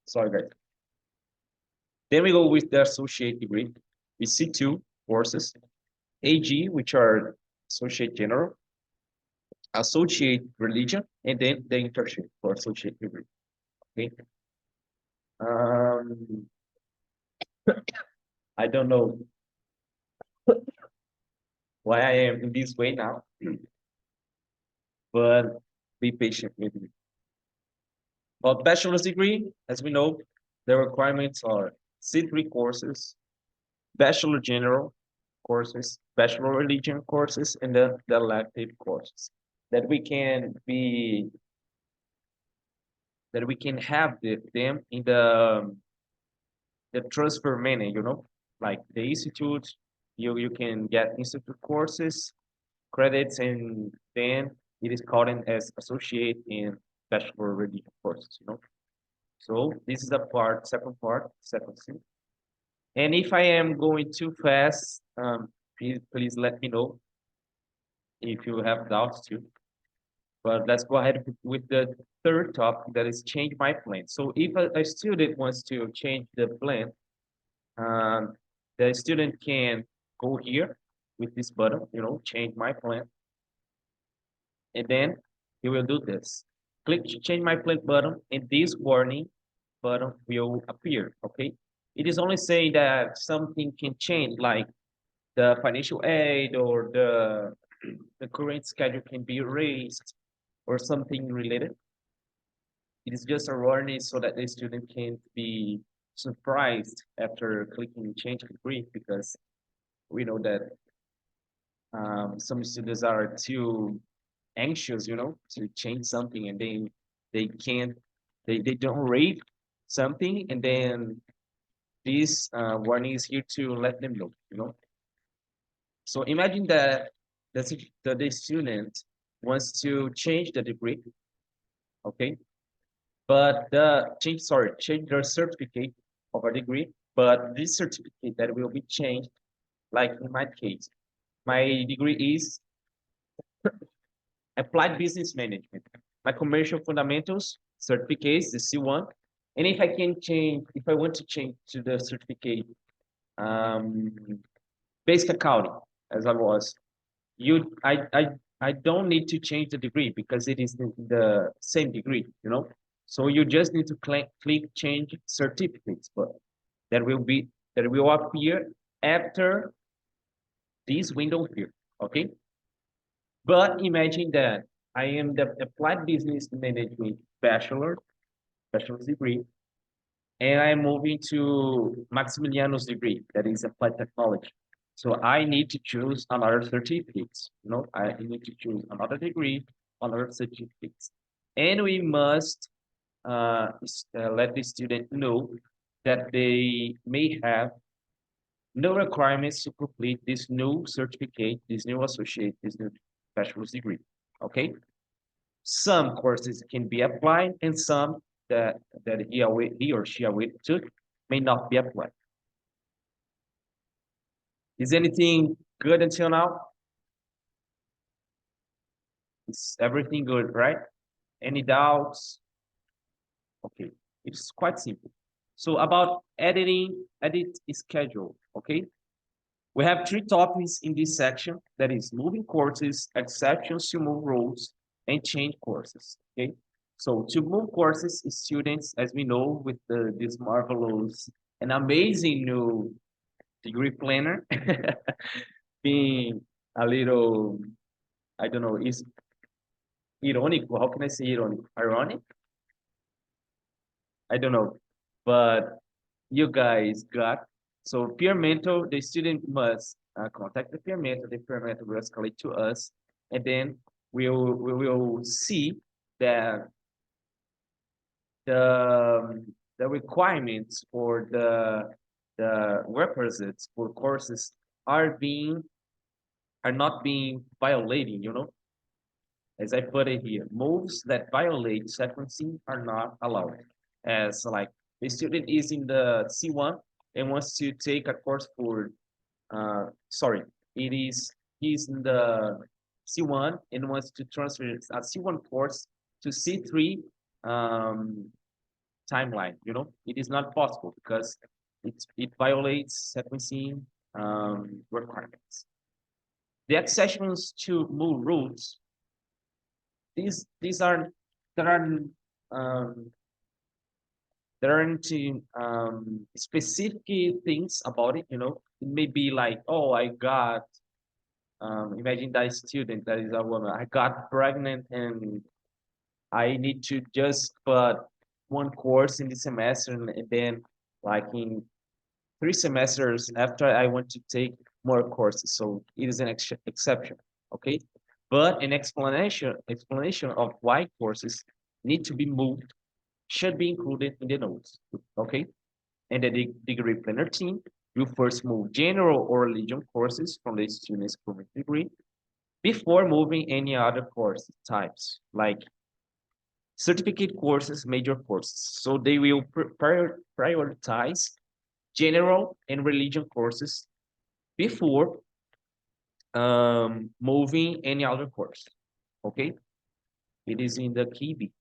Sorry, guys. Then we go with the associate degree with C2 courses, AG, which are associate general, associate religion, and then the internship for associate degree. Okay. I don't know why I am in this way now, but be patient with me. But bachelor's degree, as we know, the requirements are C3 courses, bachelor general courses, bachelor religion courses, and then the elective courses that we can have them in the transfer manner, you know, like the institute, you can get institute courses, credits, and then it is called as associate in bachelor religion courses, you know. So this is the second thing. And if I am going too fast, please let me know if you have doubts too. But let's go ahead with the third topic, that is change my plan. So if a student wants to change the plan, the student can go here with this button, you know, change my plan. And then he will do this. Click change my plan button, and this warning button will appear, okay? It is only saying that something can change, like the financial aid or the current schedule can be raised or something related. It is just a warning so that the student can't be surprised after clicking change degree, because we know that some students are too anxious, you know, to change something, and they don't rate something, and then this warning is here to let them know, you know. So imagine that the student wants to change the degree, okay, but change their certificate of a degree, but this certificate that will be changed, like in my case, my degree is applied business management. My commercial fundamentals certificate is the C1, and if I want to change to the certificate basic accounting, as I was, I don't need to change the degree because it is the same degree, you know. So you just need to click change certificates, but that will appear after this window here, okay? But imagine that I am the applied business management bachelor's degree, and I'm moving to Maximiliano's degree, that is applied technology. So I need to choose another certificates, you know, I need to choose another degree, another certificates. And we must let the student know that they may have no requirements to complete this new certificate, this new associate, this new bachelor's degree. Okay. Some courses can be applied, and some that he or she took may not be applied. Is anything good until now? Is everything good, right? Any doubts? Okay, it's quite simple. So about edit schedule, okay? We have 3 topics in this section, that is moving courses, exceptions to move roles, and change courses, okay? So to move courses, students, as we know, with this marvelous and amazing new degree planner, being a little, I don't know, is ironic. How can I say ironic? Ironic? I don't know, but you guys got, so peer mentor, the student must contact the peer mentor will escalate to us, and then we will see that the requirements for the requisites for courses are not being violating, you know. As I put it here, moves that violate sequencing are not allowed. As like the student is in the C1 and wants to take a course for, he's in the C1 and wants to transfer a C1 course to C3 timeline, you know, it is not possible because it violates sequencing requirements. The exceptions to move routes, there aren't specific things about it, you know. It may be like, oh, I got, imagine that student that is a woman, I got pregnant and I need to just put 1 course in the semester, and then like in 3 semesters after I want to take more courses. So it is an exception, okay? But an explanation of why courses need to be moved should be included in the notes, okay? And the degree planner team will first move general or religion courses from the student's current degree before moving any other course types, like certificate courses, major courses. So they will prioritize general and religion courses before moving any other course, okay? It is in the key B.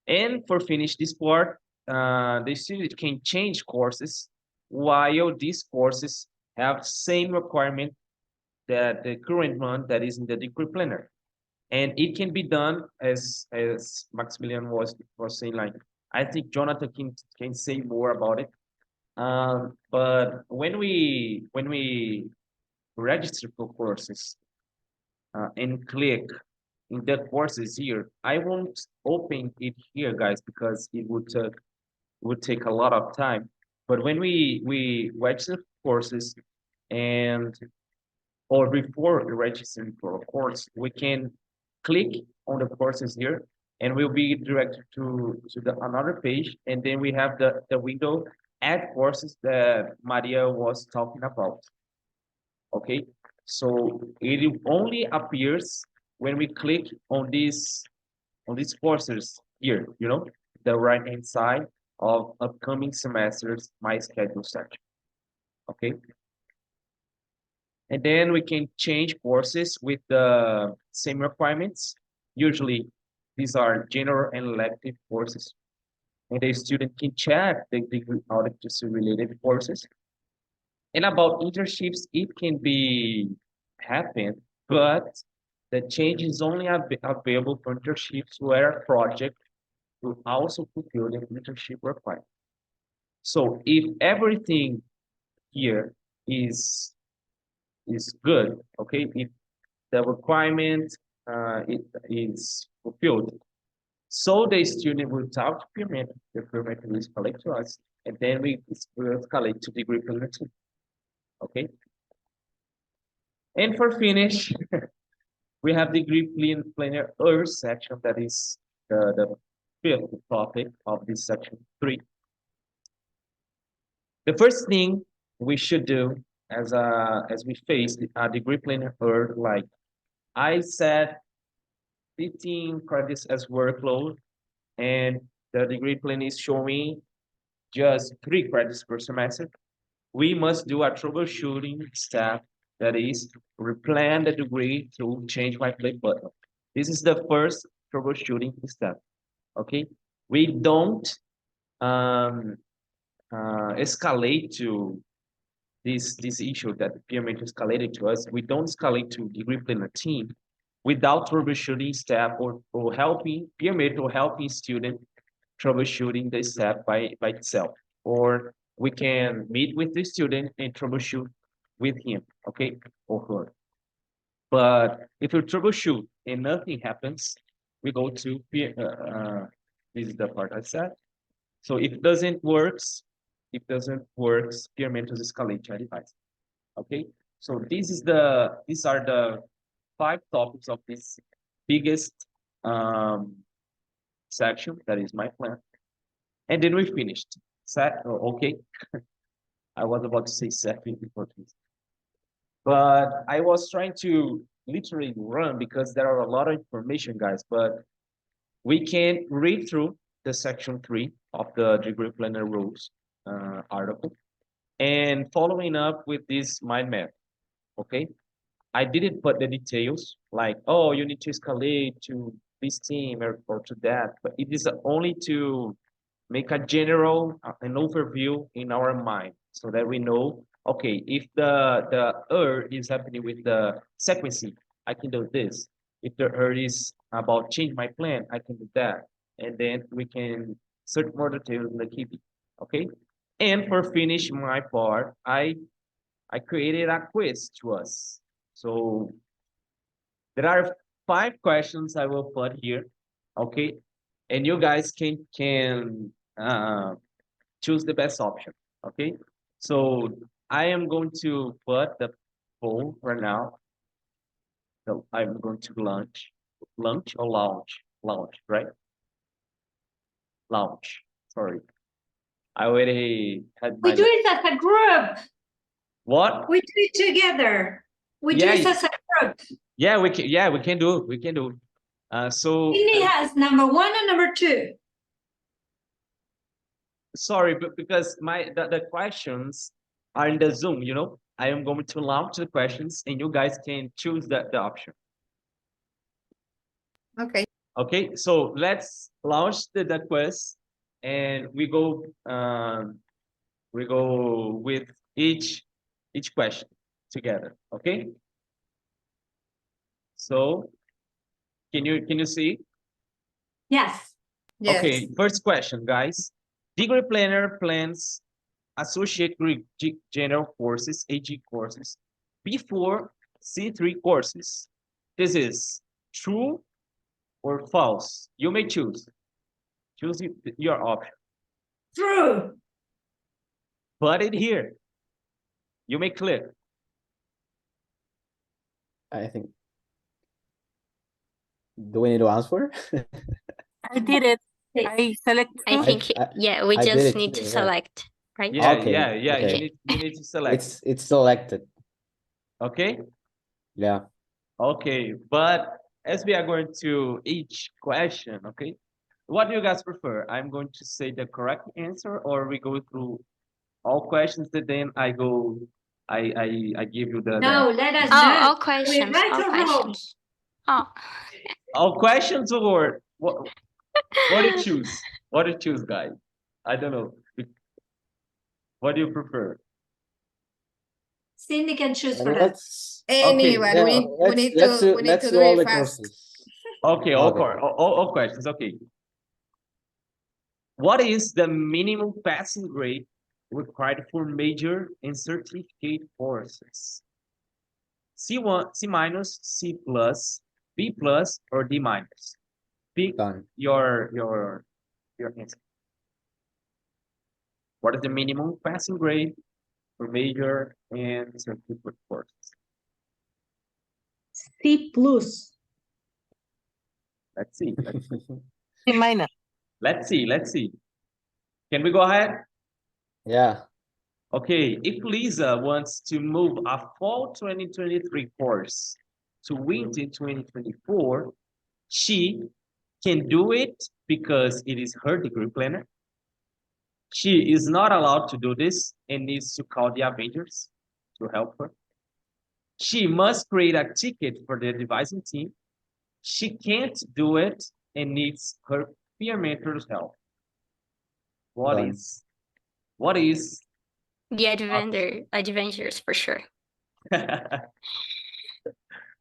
And for finish this part, the student can change courses while these courses have same requirement that the current one that is in the degree planner. And it can be done as Maximilian was saying, like, I think Jonathan can say more about it. But when we register for courses and click in the courses here, I won't open it here, guys, because it would take a lot of time. But when we register courses or before registering for a course, we can click on the courses here, and we'll be directed to another page, and then we have the window add courses that Maria was talking about. Okay, so it only appears when we click on these courses here, you know, the right hand side of upcoming semesters, my schedule section. Okay. And then we can change courses with the same requirements. Usually these are general and elective courses. And the student can check the degree audit related courses. And about internships, it can happen, but the change is only available for internships where a project will also fulfill the internship requirement. So if everything here is good, okay, if the requirement it is fulfilled, so the student will talk to peer mentor, the peer mentor will escalate to us, and then we will escalate to degree planner team. Okay. And for finish, we have degree planner section, that is the fifth topic of this section 3. The first thing we should do as we face a degree planner or like I said 15 credits as workload, and the degree plan is showing just 3 credits per semester. We must do a troubleshooting step, that is replan the degree to change my play button. This is the first troubleshooting step. Okay, we don't escalate to this issue that the peer mentor escalated to us. We don't escalate to degree planner team without troubleshooting step or helping peer mentor helping student troubleshooting the step by itself. Or we can meet with the student and troubleshoot with him, okay, or her. But if you troubleshoot and nothing happens, we go to peer. This is the part I said. So if it doesn't works, peer mentors escalate to advice. Okay, so these are the 5 topics of this biggest section, that is my plan. And then we finished. Okay. I was about to say second before this. But I was trying to literally run because there are a lot of information, guys, but we can read through the section 3 of the degree planner rules article and following up with this mind map. Okay. I didn't put the details like, oh, you need to escalate to this team or to that, but it is only to make a general, an overview in our mind so that we know, okay, if the error is happening with the sequencing, I can do this. If the error is about change my plan, I can do that. And then we can search more details in the KB, okay? And for finish my part, I created a quiz to us. So there are 5 questions I will put here, okay? And you guys can choose the best option, okay? So I am going to put the poll right now. So I'm going to launch or launch, right? Launch, sorry. I already had We my, do it as a group. what? We do it together. We do Yeah, it as a group. Yeah, we can do it. So Cindy has number 1 and number 2. sorry, but because the questions are in the Zoom, you know, I am going to launch the questions and you guys can choose the option. Okay. Okay, so let's launch the quiz and we go with each question together, okay? So can you see? Yes. Yes. Okay, first question, guys. Degree planner plans associate general courses, AG courses, before C3 courses. This is true or false. You may choose. Choose your option. True. Put it here. You may click. I think. Do we need to answer? I did it. I select I two. think, yeah, we I did just it need too, to yeah. select, right? Yeah, Okay, yeah. okay. You need to select. It's selected. Okay. Yeah. Okay, but as we are going to each question, okay, what do you guys prefer? I'm going to say the correct answer, or we go through all questions and then I give you the No, let us Oh, know. all questions, right all or wrong? questions. Oh, all questions or what do you choose? What do you choose, guys? I don't know. What do you prefer? Cindy can choose for that. Let's Anyone, yeah, we need let's to let's do all it the fast. courses. Okay, Okay. all questions. Okay. What is the minimum passing grade required for major and certificate courses? C1, C minus, C plus, B plus, or D minus? Pick Done. your answer. What is the minimum passing grade for major and certificate courses? C plus. Let's see. C minus. Let's see, let's see. Can we go ahead? Yeah. Okay, if Lisa wants to move a fall 2023 course to winter 2024, she can do it because it is her degree planner. She is not allowed to do this and needs to call the Avengers to help her. She must create a ticket for the devising team. She can't do it and needs her peer mentor's help. Done. What is The adventures for sure.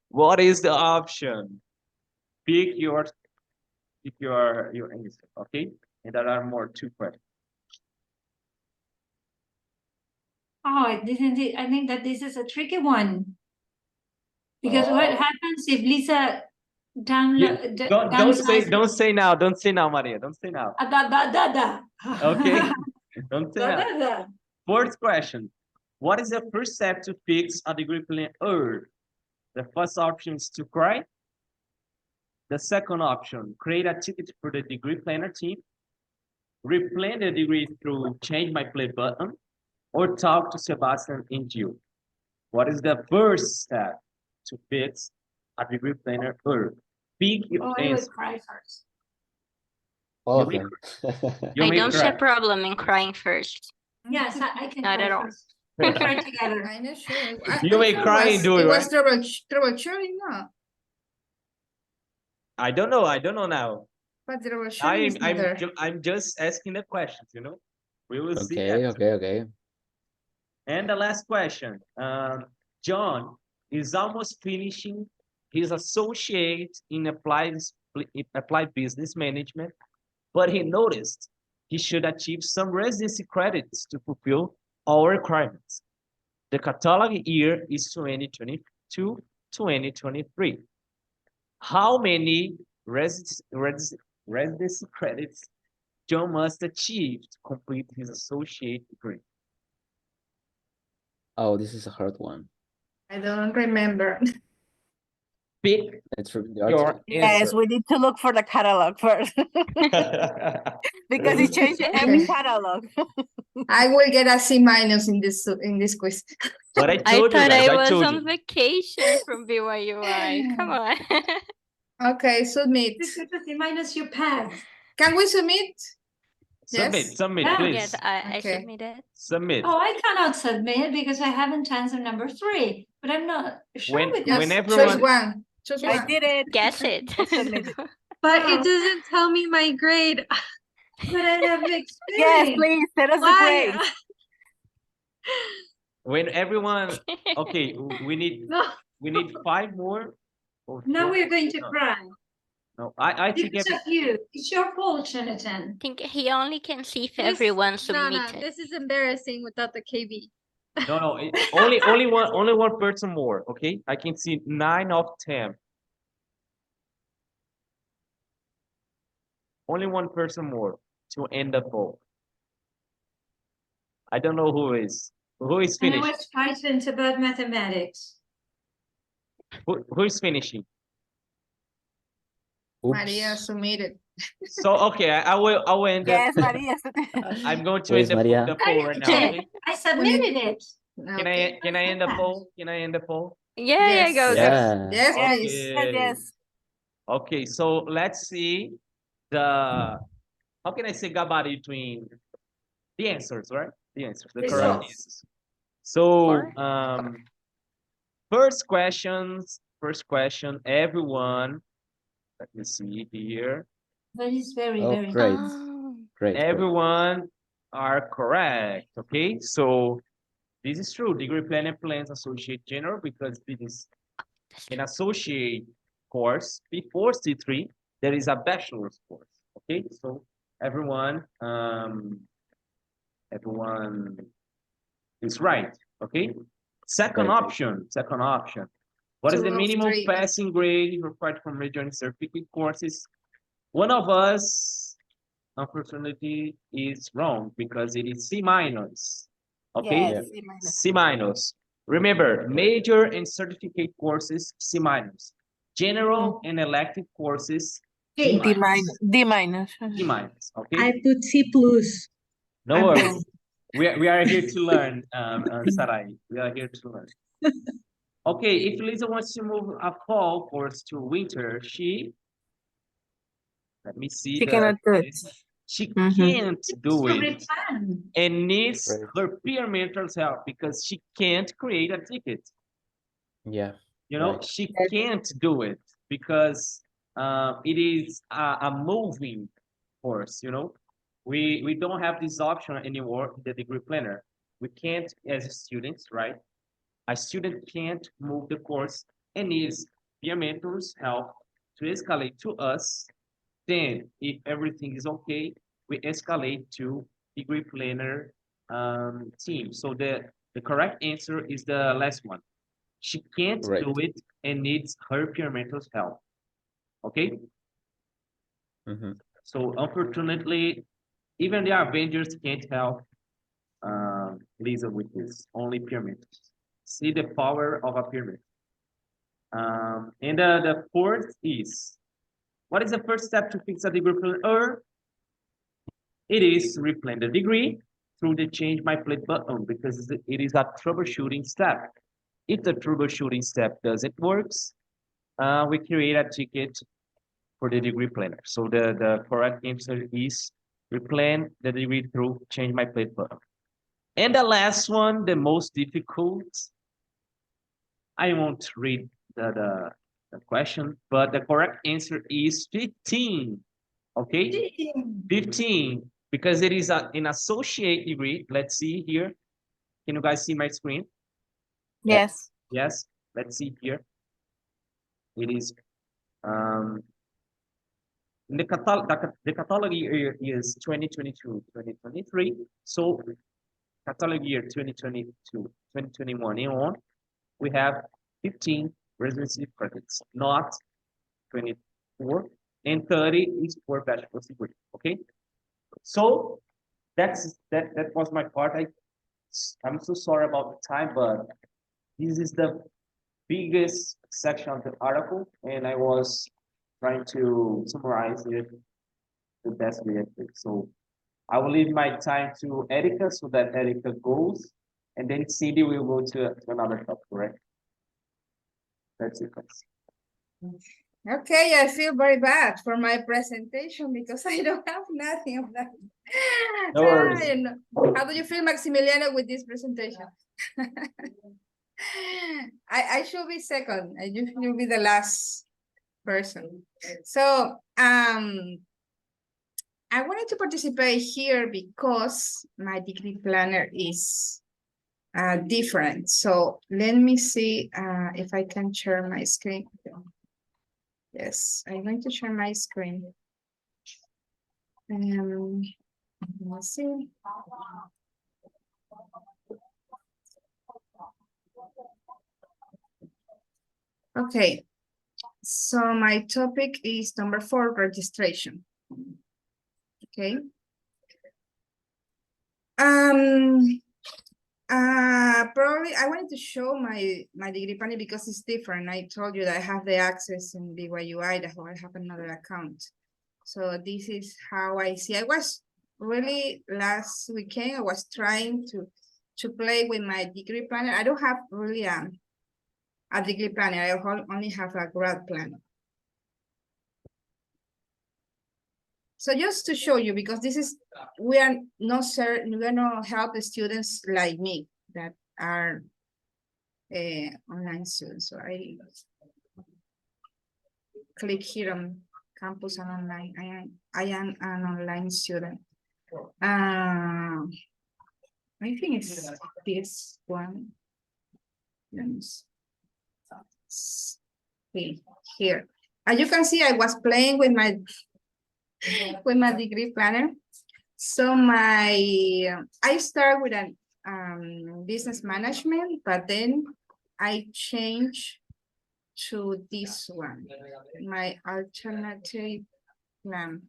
what is the option? Pick your answer, okay? And there are more 2 questions. Oh, this is it. I think that this is a tricky one. Because what happens if Lisa download Don't say now, Maria. Don't say now. Okay. Don't say now. Fourth question. What is the first step to fix a degree plan error? The first option is to cry. The second option, create a ticket for the degree planner team. Replan the degree through change my play button, or talk to Sebastian and Jill. What is the first step to fix a degree planner error? Pick your Oh, I would answer. cry first. All of You them. You I may don't see cry. a problem in crying first. Yes, I can Not cry at all. first. We cry together. I'm not sure. You may thought cry and do it, It was right? troubleshooting, no? I don't know now. But troubleshooting is not there. I'm just asking the questions, you know. We will see Okay, that. okay. And the last question, John is almost finishing his associate in applied business management, but he noticed he should achieve some residency credits to fulfill all requirements. The catalog year is 2022, 2023. How many residency credits John must achieve to complete his associate degree? Oh, this is a hard one. I don't remember. Pick It's from the your article. Yes, answer. we need to look for the catalog first. Because it changed every catalog. I will get a C minus in this quiz. But I I told you thought guys, I I was told on you. vacation from BYUI. Come on. Okay, submit. Minus you pass. Can we submit? Submit, Yes. submit, Yeah. please. Yes, I Okay. submitted. Submit. Oh, I cannot submit because I haven't answered number 3, but I'm not sure When- with Just when that. everyone- choose one. Choose I one. did it. Guess it. I submitted. But Oh. it doesn't tell me my grade. But I have experience. Yes, please, send us the Why? grade. When everyone, okay, we need No. 5 more. or Now 4 we're going to No, cry. No, I think Because of you. It's your fault, Jonathan. I think he only can see if This- everyone No, submitted. this is embarrassing without the KB. no, only one person more, okay? I can see 9 of 10. Only one person more to end the poll. I don't know who is And I finished. was frightened about mathematics. Who is finishing? Oops. Maria submitted. So okay, I will end Yes, the, Maria. I'm going to Where's end Maria? the poll right now. Okay. Okay? I submitted it. Okay. Can I end the poll? Can I end the poll? Yeah, Yes. go. Yeah. Yes, Okay. please. Yes. Okay, so let's see the, how can I say gabarit between the answers, right? The answers, the correct Results. answers. So, Or- first question, everyone, let me see here. That is very, Oh, very great. nice. Oh. Great. Everyone are correct, okay? So this is true, degree planner plans associate general because it is an associate course before C3, there is a bachelor's course, okay? So everyone is right, okay? Second Right. option. What is 2 the of minimum 3. passing grade required from regional certificate courses? One of us, unfortunately, is wrong because it is C minus. Okay, Yes, C minus. C minus. Remember, major and certificate courses, C minus. General and elective courses, Okay. D minus. D minus. D minus, okay? I put C plus. No worries. We are here to learn, Sarai. We are here to learn. Okay, if Lisa wants to move a fall course to winter, let me see. She cannot do it. She Mhm. can't do it Replan. and needs Right. her peer mentor's help because she can't create a ticket. Yeah. You know, Right. she can't do it because it is a moving course, you know. We don't have this option anymore in the degree planner. We can't, as students, right? A student can't move the course and needs peer mentors help to escalate to us. Then, if everything is okay, we escalate to degree planner team. So the correct answer is the last one. She can't Right. do it and needs her peer mentor's help. Okay? Mm-hmm. So unfortunately, even the Avengers can't help Lisa with this, only peer mentors. See the power of a peer mentor. And the fourth is, what is the first step to fix a degree planner? It is replan the degree through the change my plate button because it is a troubleshooting step. If the troubleshooting step doesn't work, we create a ticket for the degree planner. So the correct answer is replan the degree through change my plate button. And the last one, the most difficult, I won't read the question, but the correct answer is 15. Okay, 15, because it is an associate degree. Let's see here. Can you guys see my screen? Yes. Yes, let's see here. It is the catalog year is 2022, 2023. So catalog year 2022, 2021 and on, we have 15 residency credits, not 24, and 30 is for bachelor's degree. Okay, so that was my part. I'm so sorry about the time, but this is the biggest section of the article, and I was trying to summarize it the best way I could. So I will leave my time to Erica so that Erica goes, and then Cindy will go to another topic, correct? That's it, guys. Okay, I feel very bad for my presentation because I don't have nothing of that. No worries. How do you feel, Maximiliano, with this presentation? I should be second. I usually be the last person. So I wanted to participate here because my degree planner is different. So let me see if I can share my screen. Yes, I'm going to share my screen. Let's see. Okay, so my topic is number 4, registration. Okay. Probably I wanted to show my degree planning because it's different. I told you that I have the access in BYU Idaho. I have another account. So this is how I see. I was really last weekend, I was trying to play with my degree planner. I don't have really a degree planner. I only have a grad planner. So just to show you, because this is, we are not help the students like me that are online students. So I click here on campus and online. I am an online student. I think it's this one. Okay, here. As you can see, I was playing with my degree planner. So I start with an business management, but then I change to this one, my alternative plan.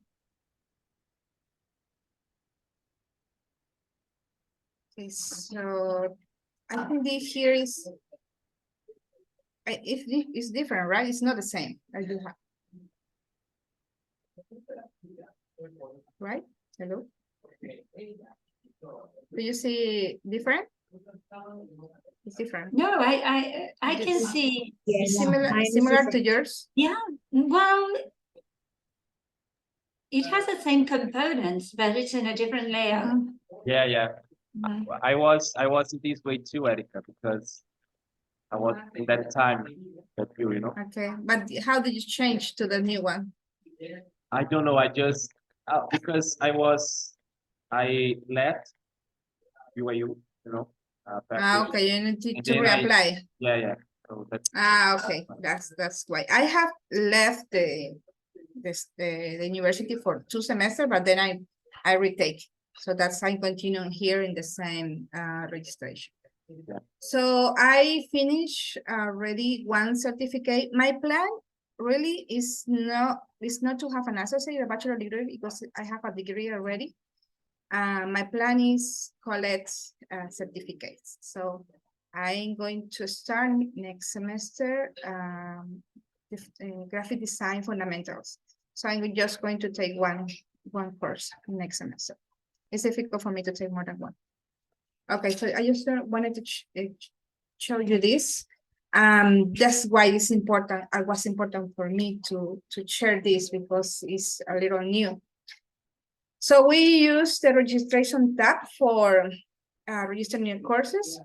Okay, so I think this here is, it's different, right? It's not the same. I do have. Right? Hello? Do you see different? It's different. No, I can see, Yes, Similar, mine is similar to different. yours? yeah, well, it has the same components, but it's in a different layout. Yeah, yeah. Mhm. I was in this way too, Erica, because I was in that time that you know. Okay, but how did you change to the new one? I don't know. I just because I left BYU, you know. Okay, you need and to then reapply. Yeah, yeah. So that's Okay, that's why. I have left the university for 2 semesters, but then I retake. So that's I'm continuing here in the same registration. Yeah. So I finish already 1 certificate. My plan really is not to have an associate, a bachelor degree, because I have a degree already. My plan is collect certificates. So I'm going to start next semester graphic design fundamentals. So I'm just going to take one course next semester. It's difficult for me to take more than one. Okay, so I just wanted to show you this. That's why it's important. It was important for me to share this because it's a little new. So we use the registration tab for registering new courses.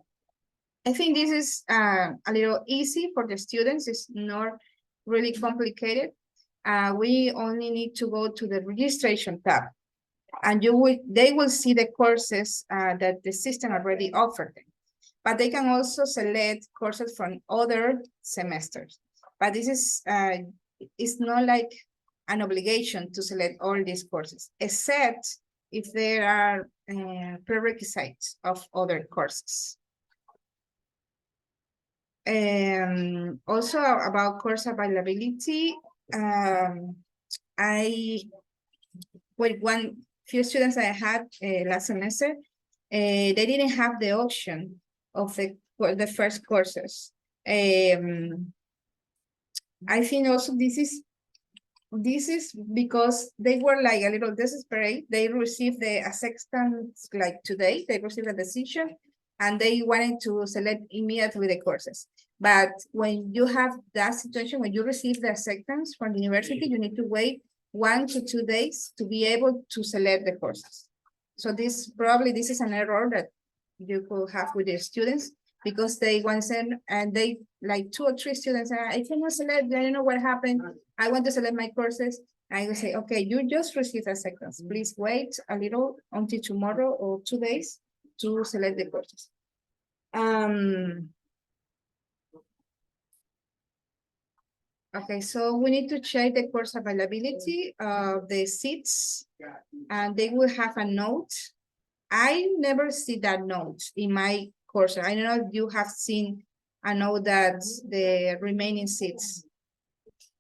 I think this is a little easy for the students. It's not really complicated. We only need to go to the registration tab, and they will see the courses that the system already offered them. But they can also select courses from other semesters. But this is it's not like an obligation to select all these courses, except if there are prerequisites of other courses. Also about course availability, with one few students I had last semester, they didn't have the option of the first courses. I think also this is because they were like a little desperate. They received the acceptance like today. They received a decision, and they wanted to select immediately the courses. But when you have that situation, when you receive the acceptance from the university, you need to wait 1 to 2 days to be able to select the courses. So this is an error that you could have with the students, because they want to send, and they like 2 or 3 students, I cannot select, I don't know what happened. I want to select my courses. I will say, okay, you just received acceptance. Please wait a little until tomorrow or 2 days to select the courses. Okay, so we need to check the course availability of the seats, and they will have a note. I never see that note in my course. I don't know if you have seen a note that the remaining seats.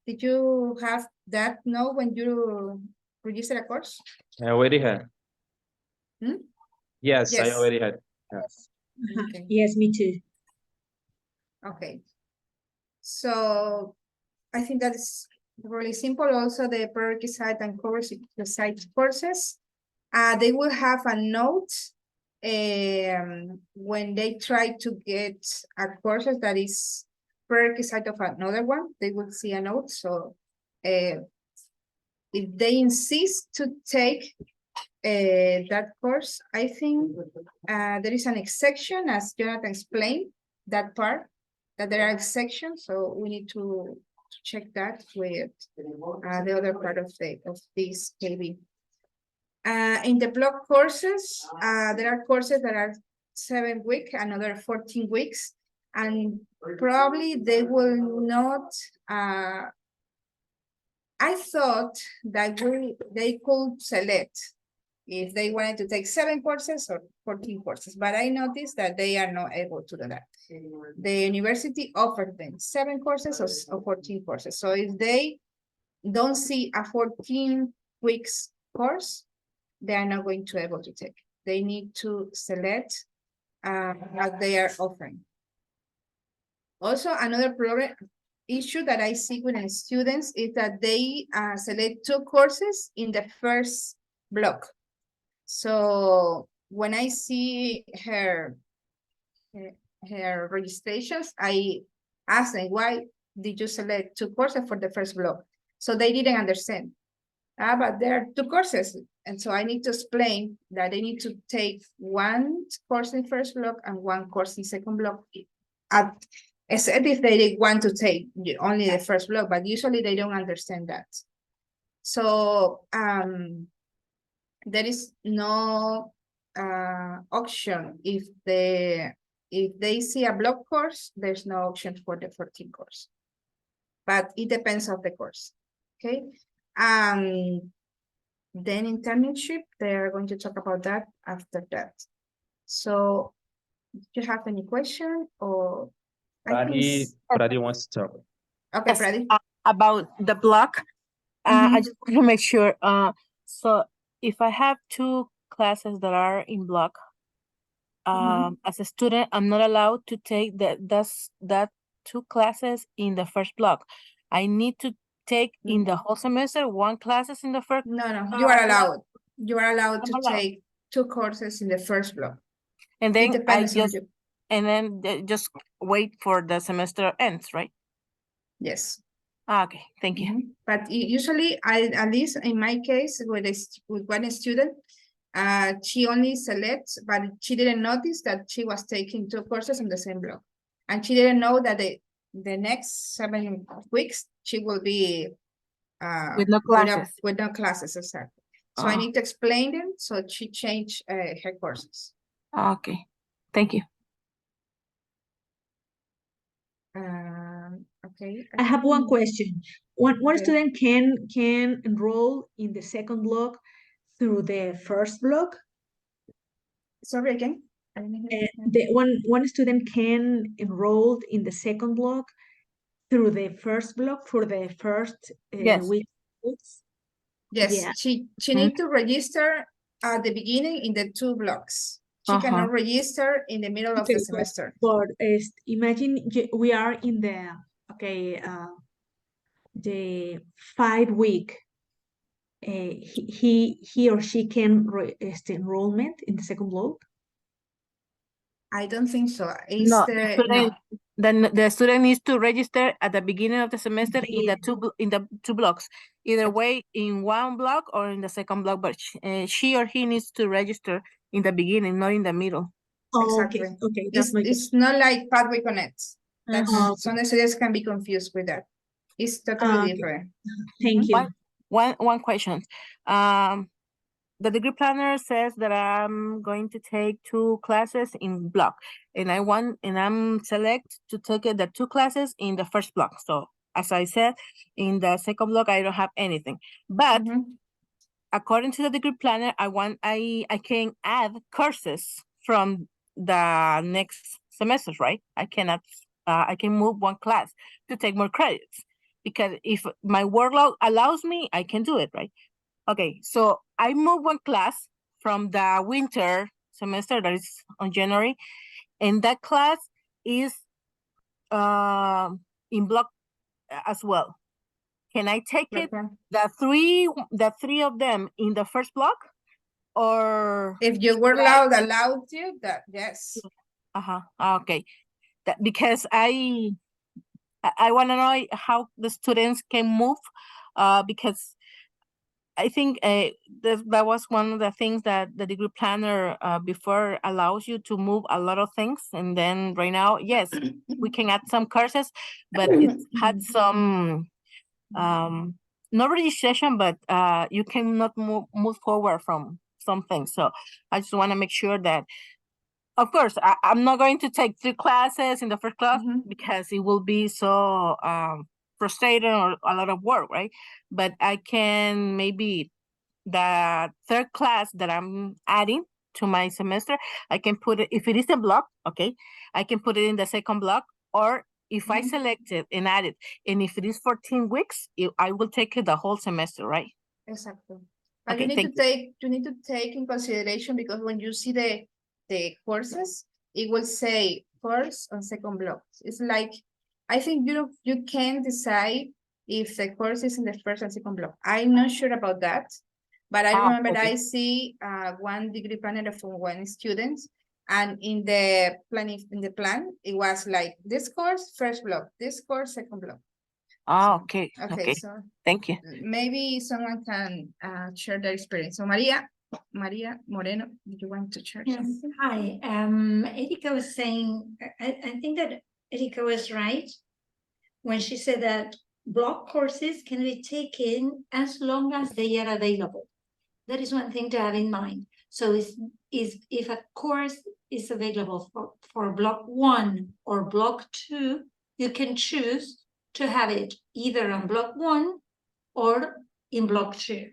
Did you have that note when you registered a course? I already had. Yes, I Yes. already had. Okay. Yes, me too. Okay. So I think that is really simple. Also, the prerequisite and prerequisite courses, they will have a note when they try to get a course that is prerequisite of another one, they will see a note. So if they insist to take that course, I think there is an exception, as Jonathan explained, that part, that there are exceptions. So we need to check that with the other part of this KB. In the block courses, there are courses that are 7 weeks, another 14 weeks, and probably they will not. I thought that they could select if they wanted to take 7 courses or 14 courses, but I noticed that they are not able to do that. The university offered them 7 courses or 14 courses. So if they don't see a 14 weeks course, they are not going to be able to take. They need to select what they are offering. Also, another issue that I see with the students is that they select 2 courses in the first block. So when I see her registrations, I ask them, why did you select 2 courses for the first block? So they didn't understand. But there are 2 courses. And so I need to explain that they need to take 1 course in first block and 1 course in second block. Except if they want to take only the first block, but usually they don't understand that. So there is no option if they see a block course, there's no option for the 14 course. But it depends on the course. Okay. Then internship, they're going to talk about that after that. So do you have any question or? Pradi wants to talk. Okay, Yes, Pradi. about the block. I just want to make sure. So if I have 2 classes that are in block, as a student, I'm not allowed to take that 2 classes in the first block. I need to take in the whole semester 1 classes in the first. No, you are allowed. You are allowed I'm to allowed. take 2 courses in the first block. And It then depends on you. and then just wait for the semester ends, right? Yes. Okay, thank you. But usually, at least in my case, with one student, she only selects, but she didn't notice that she was taking 2 courses in the same block, and she didn't know that the next 7 weeks she will be With no classes. with no classes, exactly. So I need to explain them. So she changed her courses. Okay, thank you. Okay. I have one question. One Okay. student can enroll in the second block through the first block. Sorry again. The one student can enroll in the second block through the first block for the first Yes. weeks. Yes, Yeah. she need to register at the beginning in the 2 blocks. She cannot register in the middle of the semester. But imagine we are in the 5 week. He or she can enrollment in the second block. I don't think so. No, the student needs to register at the beginning of the semester in the 2 blocks. Either way, in 1 block or in the second block, but she or he needs to register in the beginning, not in the middle. Exactly. Okay, that's my It's not like Pathway Connect. That's some students can be confused with that. It's totally different. Thank you. One question. The degree planner says that I'm going to take 2 classes in block, and I'm select to take the 2 classes in the first block. So as I said, in the second block I don't have anything. But according to the degree planner, I can add courses from the next semester, right? I cannot. I can move 1 class to take more credits, because if my workload allows me, I can do it, right? Okay, so I move 1 class from the winter semester that is on January, and that class is in block as well. Can I take it, the three of them in the first block, or if your workload allowed you that? Yes. Okay, because I want to know how the students can move, because I think that was one of the things that the degree planner before allows you to move a lot of things. And then right now, yes, we can add some courses, but it had some, not registration, but you cannot move forward from some things. So I just want to make sure that, of course, I'm not going to take 3 classes in the first class because it will be so frustrating or a lot of work, right? But I can maybe the 3rd class that I'm adding to my semester, I can put it, if it is a block, okay, I can put it in the second block, or if I select it and add it, and if it is 14 weeks, I will take it the whole semester, right? Exactly. But Okay, you need to take in consideration, because when you see the courses, it will say first and second block. It's like I think you can decide if the course is in the first and second block. I'm not sure about that, but I remember okay. I see one degree planner for one student, and in the plan, it was like this course first block, this course second block. Okay, Okay, okay. so Thank you. maybe someone can share their experience. So Maria Moreno, do you want to share Yes, something? hi. Erika was saying, I think that Erika was right when she said that block courses can be taken as long as they are available. That is one thing to have in mind. So if a course is available for block 1 or block 2, you can choose to have it either on block 1 or in block 2,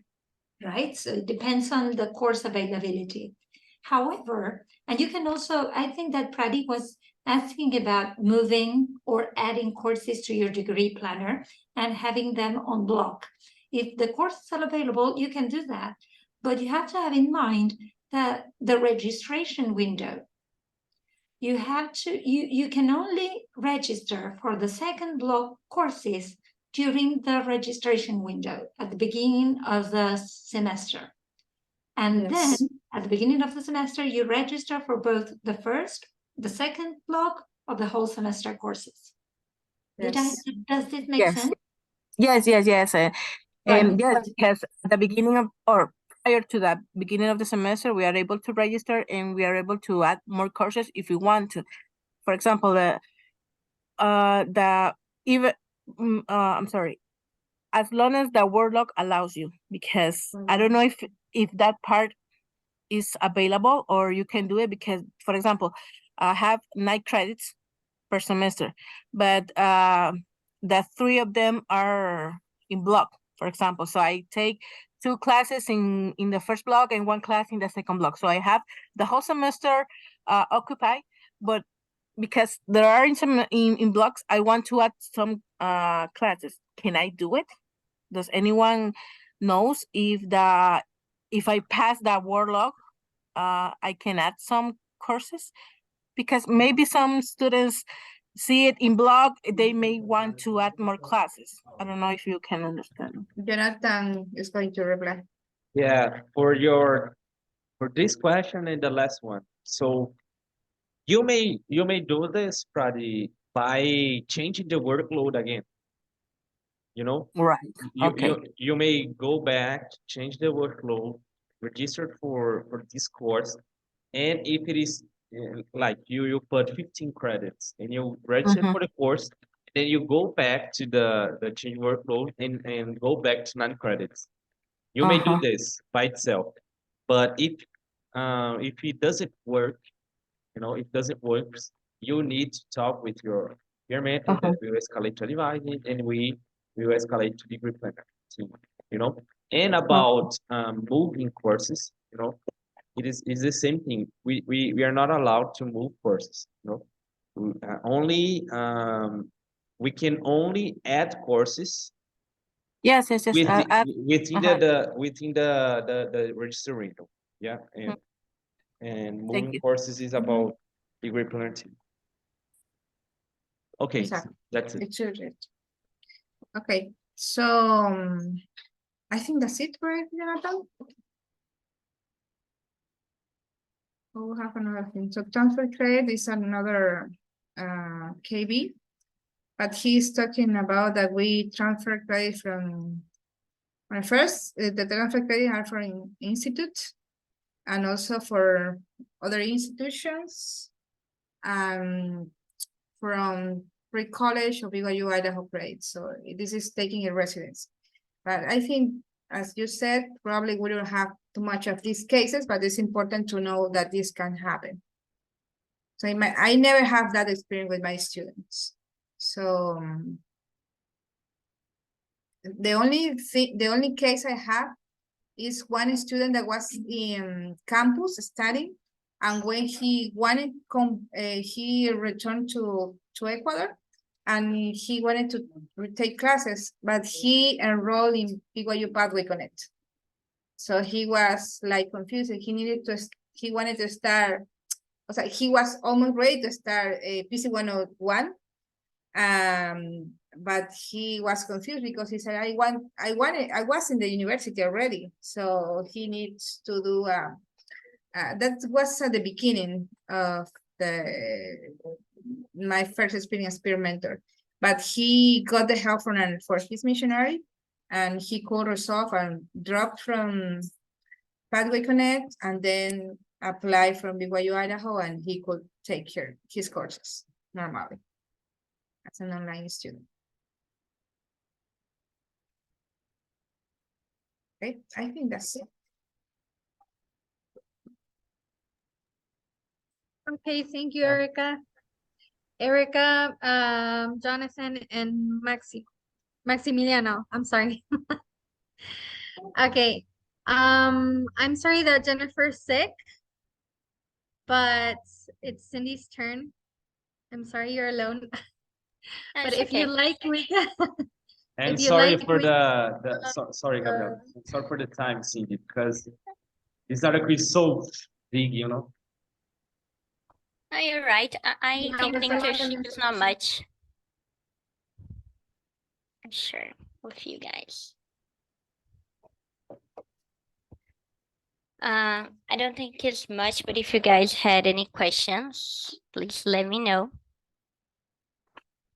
right? So it depends on the course availability. However, and you can also, I think that Pradeep was asking about moving or adding courses to your degree planner and having them on block. If the courses are available, you can do that, but you have to have in mind that the registration window, you can only register for the second block courses during the registration window at the beginning of the semester. And Yes. then at the beginning of the semester, you register for both the first, the second block of the whole semester courses. Yes. Does this make Yes. sense? Yes, yes, yes. Right. Yes, because at the beginning of, or prior to the beginning of the semester, we are able to register and we are able to add more courses if we want to. For example, I'm sorry, as long as the word lock allows you, because I don't know if that part is available or you can do it because, for example, I have 9 credits per semester, but the 3 of them are in block, for example. So I take 2 classes in the first block and 1 class in the second block. So I have the whole semester occupied, but because there are in blocks, I want to add some classes. Can I do it? Does anyone knows if I pass that warlock, I can add some courses? Because maybe some students see it in block, they may want to add more classes. I don't know if you can understand. Jonathan is going to reply. Yeah, for this question and the last one. So you may do this, Pradi, by changing the workload again. You know, Right. Okay. you may go back, change the workload, register for this course, and if it is like you put 15 credits and you register Mhm. for the course, then you go back to the change workload and go back to 9 credits. You may do this by itself, but if it doesn't work, if it doesn't work, you need to talk with your mentor that will escalate to advising, and we will escalate to degree planner team, And about moving courses, it's the same thing. We are not allowed to move courses, only we can only add courses Yes, yes, yes. within the register window. Yeah, and Thank moving you. courses is about degree planner team. Okay, Exactly. that's it. It's it. Okay, so I think that's it, right, Jonathan? We'll have another thing. So transfer credit is another KB, but he's talking about that we transfer credit from first the transfer credit are for institute and also for other institutions from pre-college or BYU Idaho grade. So this is taking a residence. But I think, as you said, probably we don't have too much of these cases, but it's important to know that this can happen. So I never have that experience with my students. So the only case I have is one student that was in campus studying, and when he wanted he returned to Ecuador, and he wanted to retake classes, but he enrolled in BYU Pathway Connect. So he was like confused. He wanted to start, he was almost ready to start a PC 101, But he was confused because he said, I was in the university already. So he needs to do, that was at the beginning of my first experience peer mentor. But he got the help for his missionary, and he called us off and dropped from Pathway Connect and then apply from BYU Idaho, and he could take his courses normally as an online student. Okay, I think that's it. Okay, thank you, Erica. Erica, Jonathan, and Maximiliano, I'm sorry. Okay, I'm sorry that Jennifer's sick, but it's Cindy's turn. I'm sorry you're alone. But It's if you okay. like, we can. And If you sorry like, for we- sorry, Gabriel. Sorry for the time, Cindy, because this article is so big, you know. No, you're right. I Yeah, think the it's a lot of internship is not information. much. I'm sure with you guys. I don't think it's much, but if you guys had any questions, please let me know.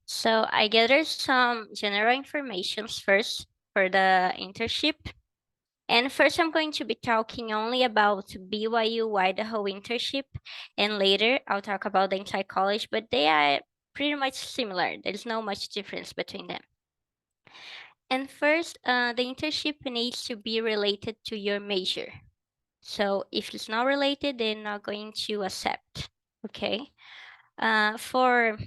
So I gathered some general informations first for the internship. And first I'm going to be talking only about BYU Idaho internship, and later I'll talk about the Insight College, but they are pretty much similar. There's no much difference between them. And first, the internship needs to be related to your major. So if it's not related, they're not going to accept, okay? For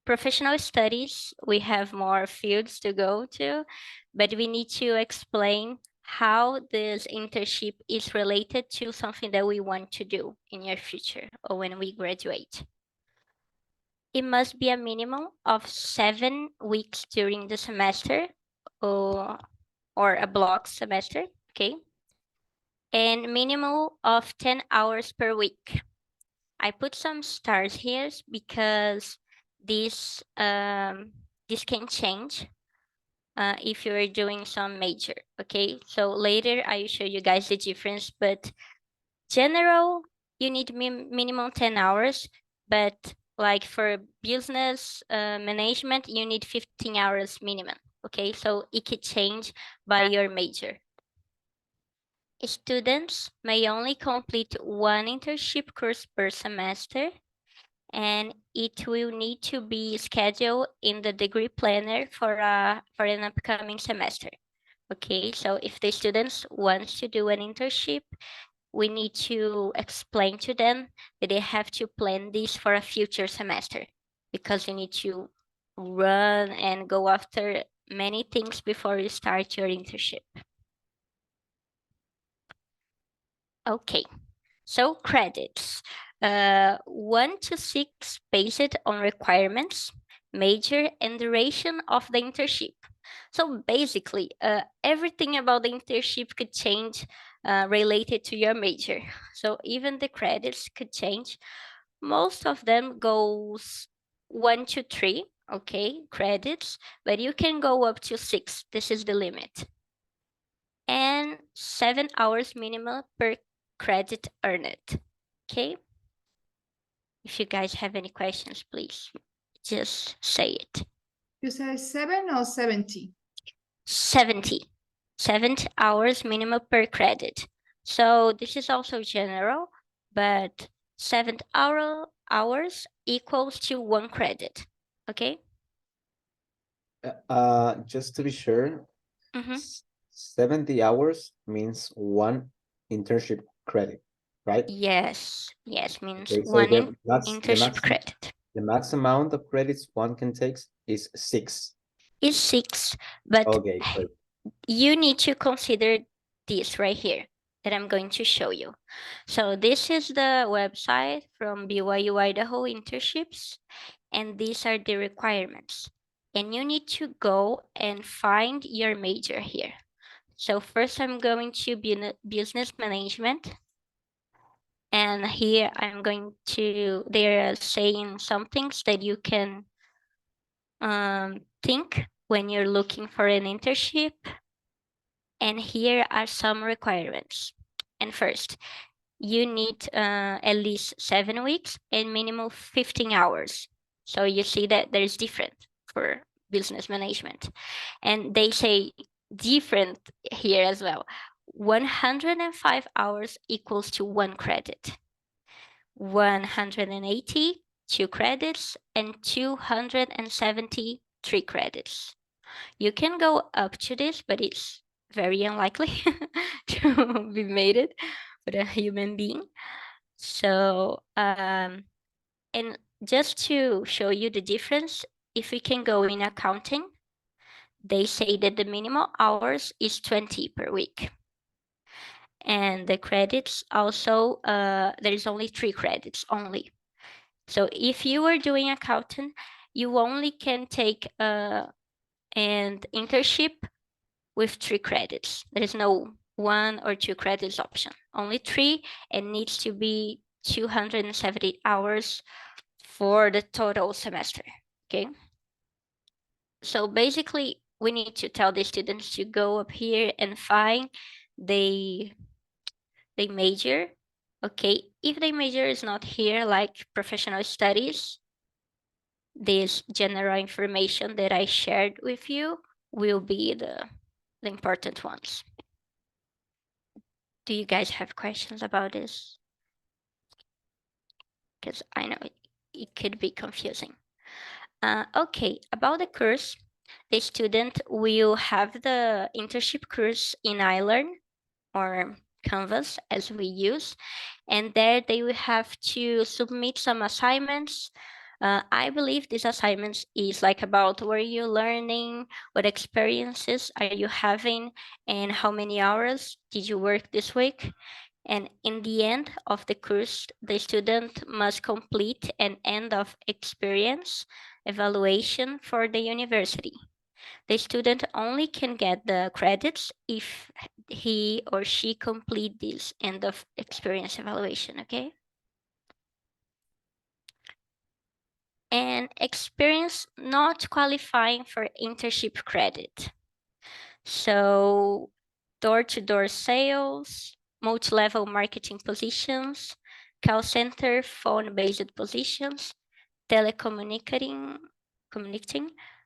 professional studies, we have more fields to go to, but we need to explain how this internship is related to something that we want to do in your future or when we graduate. It must be a minimum of 7 weeks during the semester or a block semester, okay? And minimum of 10 hours per week. I put some stars here because this can change if you're doing some major, okay? So later I will show you guys the difference, but general, you need minimum 10 hours, but like for business management, you need 15 hours minimum, okay? So it could change by your major. Students may only complete one internship course per semester, and it will need to be scheduled in the degree planner for an upcoming semester. Okay, so if the students want to do an internship, we need to explain to them that they have to plan this for a future semester, because you need to run and go after many things before you start your internship. Okay, so credits. 1 to 6 based on requirements, major, and duration of the internship. So basically, everything about the internship could change related to your major. So even the credits could change. Most of them goes 1 to 3, okay, credits, but you can go up to 6. This is the limit. And 7 hours minimum per credit earned, okay? If you guys have any questions, please just say it. You said 7 or 70? 70 hours minimum per credit. So this is also general, but 7 hours equals to 1 credit, okay? Just to be sure, Mhm. 70 hours means 1 internship credit, right? Yes, means Okay, so 1 the internship credit. The max amount of credits one can take is 6. Is 6, but Okay, great. you need to consider this right here that I'm going to show you. So this is the website from BYU Idaho internships, and these are the requirements. And you need to go and find your major here. So first I'm going to business management. And here I'm going to, they're saying some things that you can think when you're looking for an internship. And here are some requirements. And first, you need at least 7 weeks and minimum 15 hours. So you see that there's different for business management. And they say different here as well. 105 hours equals to 1 credit. 180, 2 credits, and 270, 3 credits. You can go up to this, but it's very unlikely to be made it with a human being. So, and just to show you the difference, if we can go in accounting, they say that the minimum hours is 20 per week. And the credits also, there is only 3 credits only. So if you are doing accountant, you only can take an internship with 3 credits. There is no 1 or 2 credits option, only 3, and needs to be 270 hours for the total semester, okay? So basically, we need to tell the students to go up here and find the major, okay? If the major is not here, like professional studies, this general information that I shared with you will be the important ones. Do you guys have questions about this? Because I know it could be confusing. Okay, about the course, the student will have the internship course in iLearn or Canvas as we use, and there they will have to submit some assignments. I believe these assignments is like about where you're learning, what experiences are you having, and how many hours did you work this week. And in the end of the course, the student must complete an end of experience evaluation for the university. The student only can get the credits if he or she complete this end of experience evaluation, okay? And experience not qualifying for internship credit. So door-to-door sales, multi-level marketing positions, call center, phone-based positions, telecommunicating,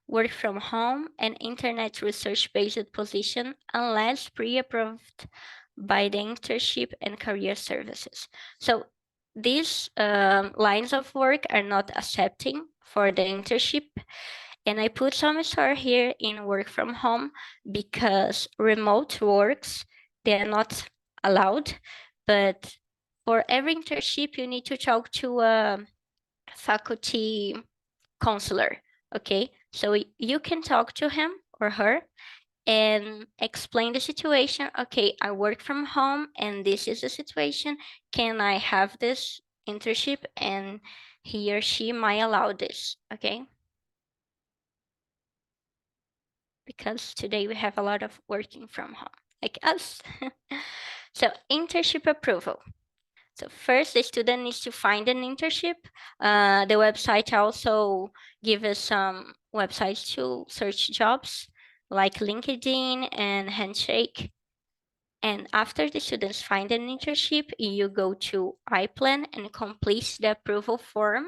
work from home, and internet research-based position unless pre-approved by the internship and career services. So these lines of work are not accepting for the internship. And I put some star here in work from home because remote works, they are not allowed. But for every internship, you need to talk to a faculty counselor, okay? So you can talk to him or her and explain the situation. Okay, I work from home and this is the situation. Can I have this internship? And he or she might allow this, okay? Because today we have a lot of working from home, like us. So internship approval. So first, the student needs to find an internship. The website also gives us some websites to search jobs, like LinkedIn and Handshake. And after the students find an internship, you go to iPlan and complete the approval form.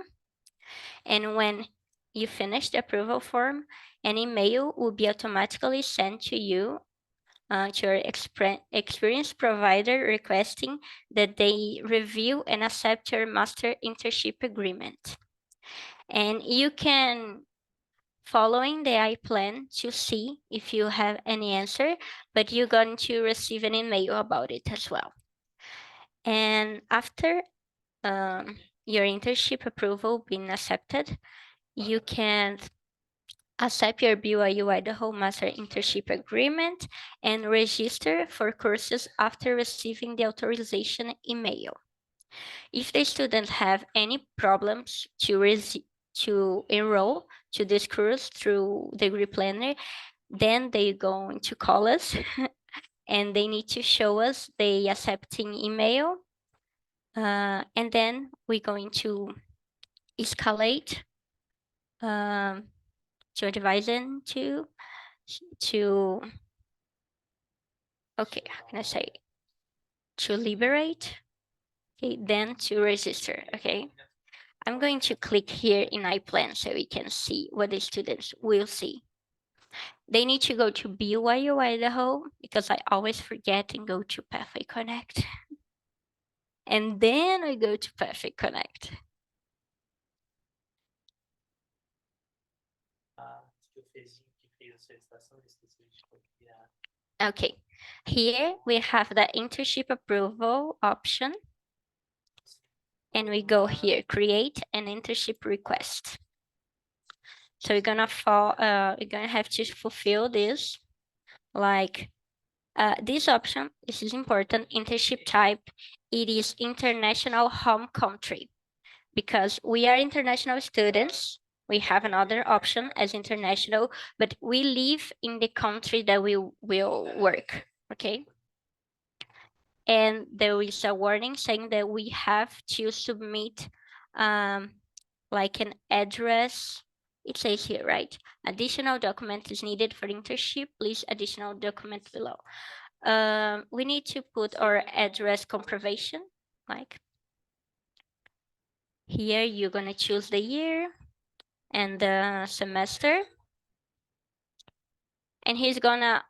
And when you finish the approval form, an email will be automatically sent to you, to your experience provider, requesting that they review and accept your master internship agreement. And you can following the iPlan to see if you have any answer, but you're going to receive an email about it as well. And after your internship approval being accepted, you can accept your BYU Idaho Master Internship Agreement and register for courses after receiving the authorization email. If the students have any problems to enroll to this course through Degree Planner, then they're going to call us and they need to show us the accepting email. And then we're going to escalate advise them to, okay, how can I say? To liberate, okay, then to register, okay? I'm going to click here in iPlan so we can see what the students will see. They need to go to BYU Idaho because I always forget and go to Pathway Connect. And then I go to Pathway Connect. Que fez a solicitação, esqueci de copiar. Okay, here we have the internship approval option. And we go here, create an internship request. So we're gonna have to fulfill this, like this option. This is important. Internship type, it is international home country, because we are international students. We have another option as international, but we live in the country that we will work, okay? And there is a warning saying that we have to submit like an address. It says here, right? Additional document is needed for internship. Please additional document below. We need to put our address confirmation, like here you're gonna choose the year and the semester. And he's gonna,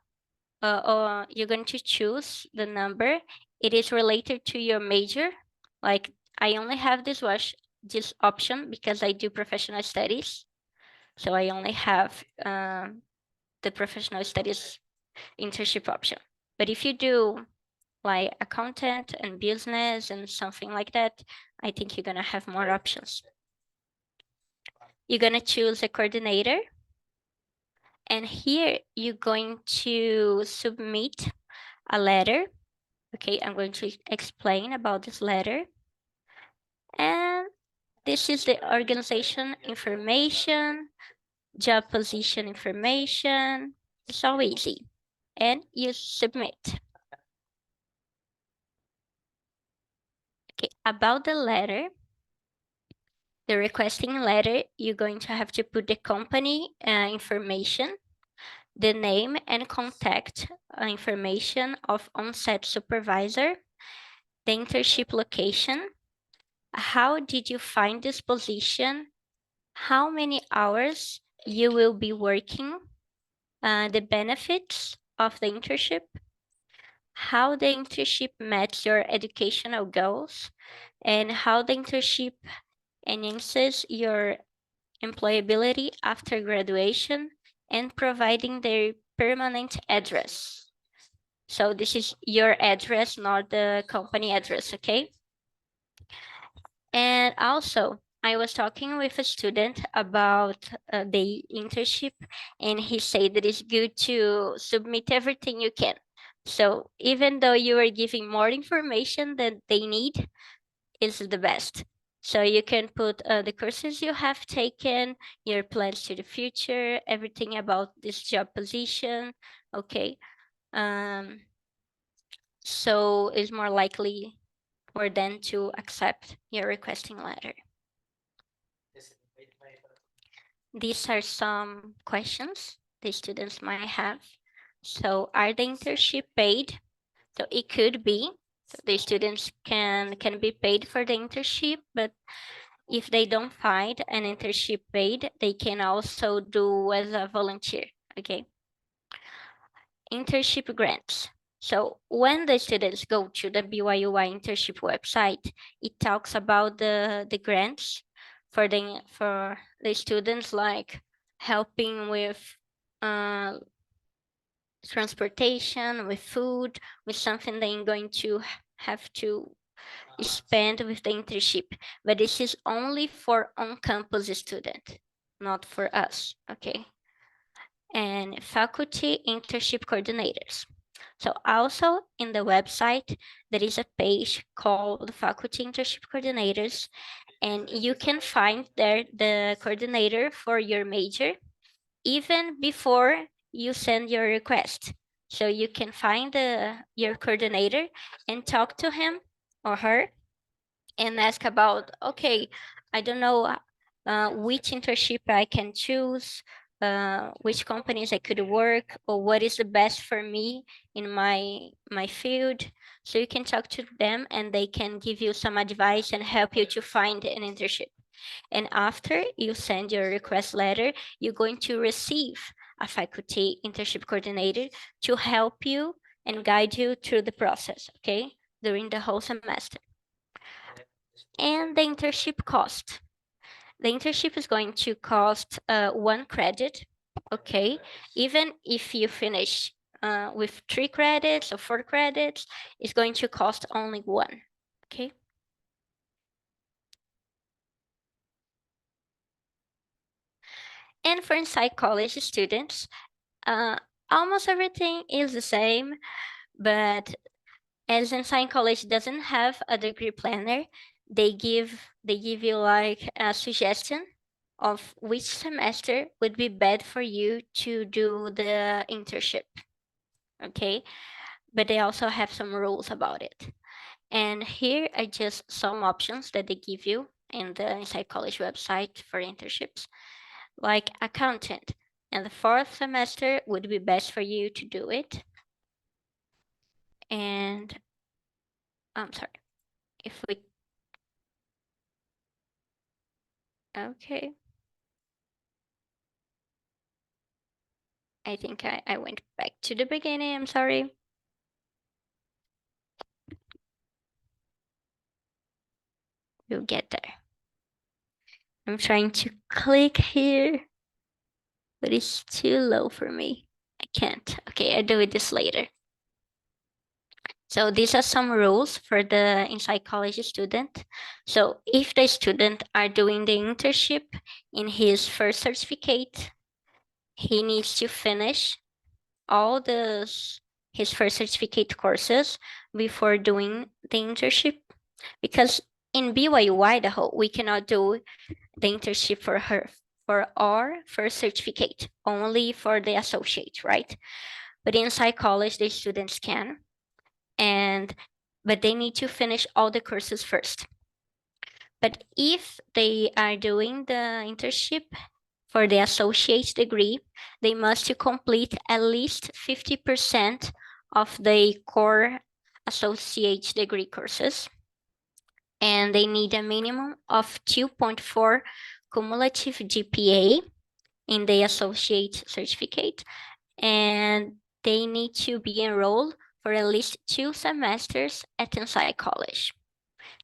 you're going to choose the number. It is related to your major. Like I only have this option because I do professional studies. So I only have the professional studies internship option. But if you do like accountant and business and something like that, I think you're gonna have more options. You're gonna choose a coordinator. And here you're going to submit a letter. Okay, I'm going to explain about this letter. And this is the organization information, job position information. It's all easy. And you submit. Okay, about the letter, the requesting letter, you're going to have to put the company information, the name and contact information of on-site supervisor, the internship location, how did you find this position, how many hours you will be working, the benefits of the internship, how the internship met your educational goals, and how the internship enhances your employability after graduation, and providing their permanent address. So this is your address, not the company address, okay? And also, I was talking with a student about the internship, and he said that it's good to submit everything you can. So even though you are giving more information than they need, is the best. So you can put the courses you have taken, your plans to the future, everything about this job position, okay? So it's more likely for them to accept your requesting letter. These are some questions the students might have. So are the internship paid? So it could be. So the students can be paid for the internship, but if they don't find an internship paid, they can also do as a volunteer, okay? Internship grants. So when the students go to the BYUI internship website, it talks about the grants for the students, like helping with transportation, with food, with something they're going to have to spend with the internship. But this is only for on-campus student, not for us, okay? And faculty internship coordinators. So also in the website, there is a page called Faculty Internship Coordinators, and you can find there the coordinator for your major even before you send your request. So you can find your coordinator and talk to him or her and ask about, okay, I don't know which internship I can choose. which companies I could work, or what is the best for me in my field. So you can talk to them and they can give you some advice and help you to find an internship. And after you send your request letter, you're going to receive a faculty internship coordinator to help you and guide you through the process, okay, during the whole semester. And the internship cost. The internship is going to cost 1 credit, okay? Even if you finish with 3 credits or 4 credits, it's going to cost only 1, okay? And for Insight College students, almost everything is the same, but as Insight College doesn't have a degree planner, they give you like a suggestion of which semester would be bad for you to do the internship, okay? But they also have some rules about it. And here are just some options that they give you in the Insight College website for internships, like accountant. And the 4th semester would be best for you to do it. And I'm sorry, if we, okay. I think I went back to the beginning, I'm sorry. We'll get there. I'm trying to click here, but it's too low for me. I can't. Okay, I'll do this later. So these are some rules for the Insight College student. So if the student are doing the internship in his first certificate, he needs to finish all his first certificate courses before doing the internship, because in BYU Idaho, we cannot do the internship for our first certificate, only for the associate, right? But inside college, the students can, but they need to finish all the courses first. But if they are doing the internship for the associate degree, they must complete at least 50% of the core associate degree courses. And they need a minimum of 2.4 cumulative GPA in the associate certificate. And they need to be enrolled for at least 2 semesters at Insight College.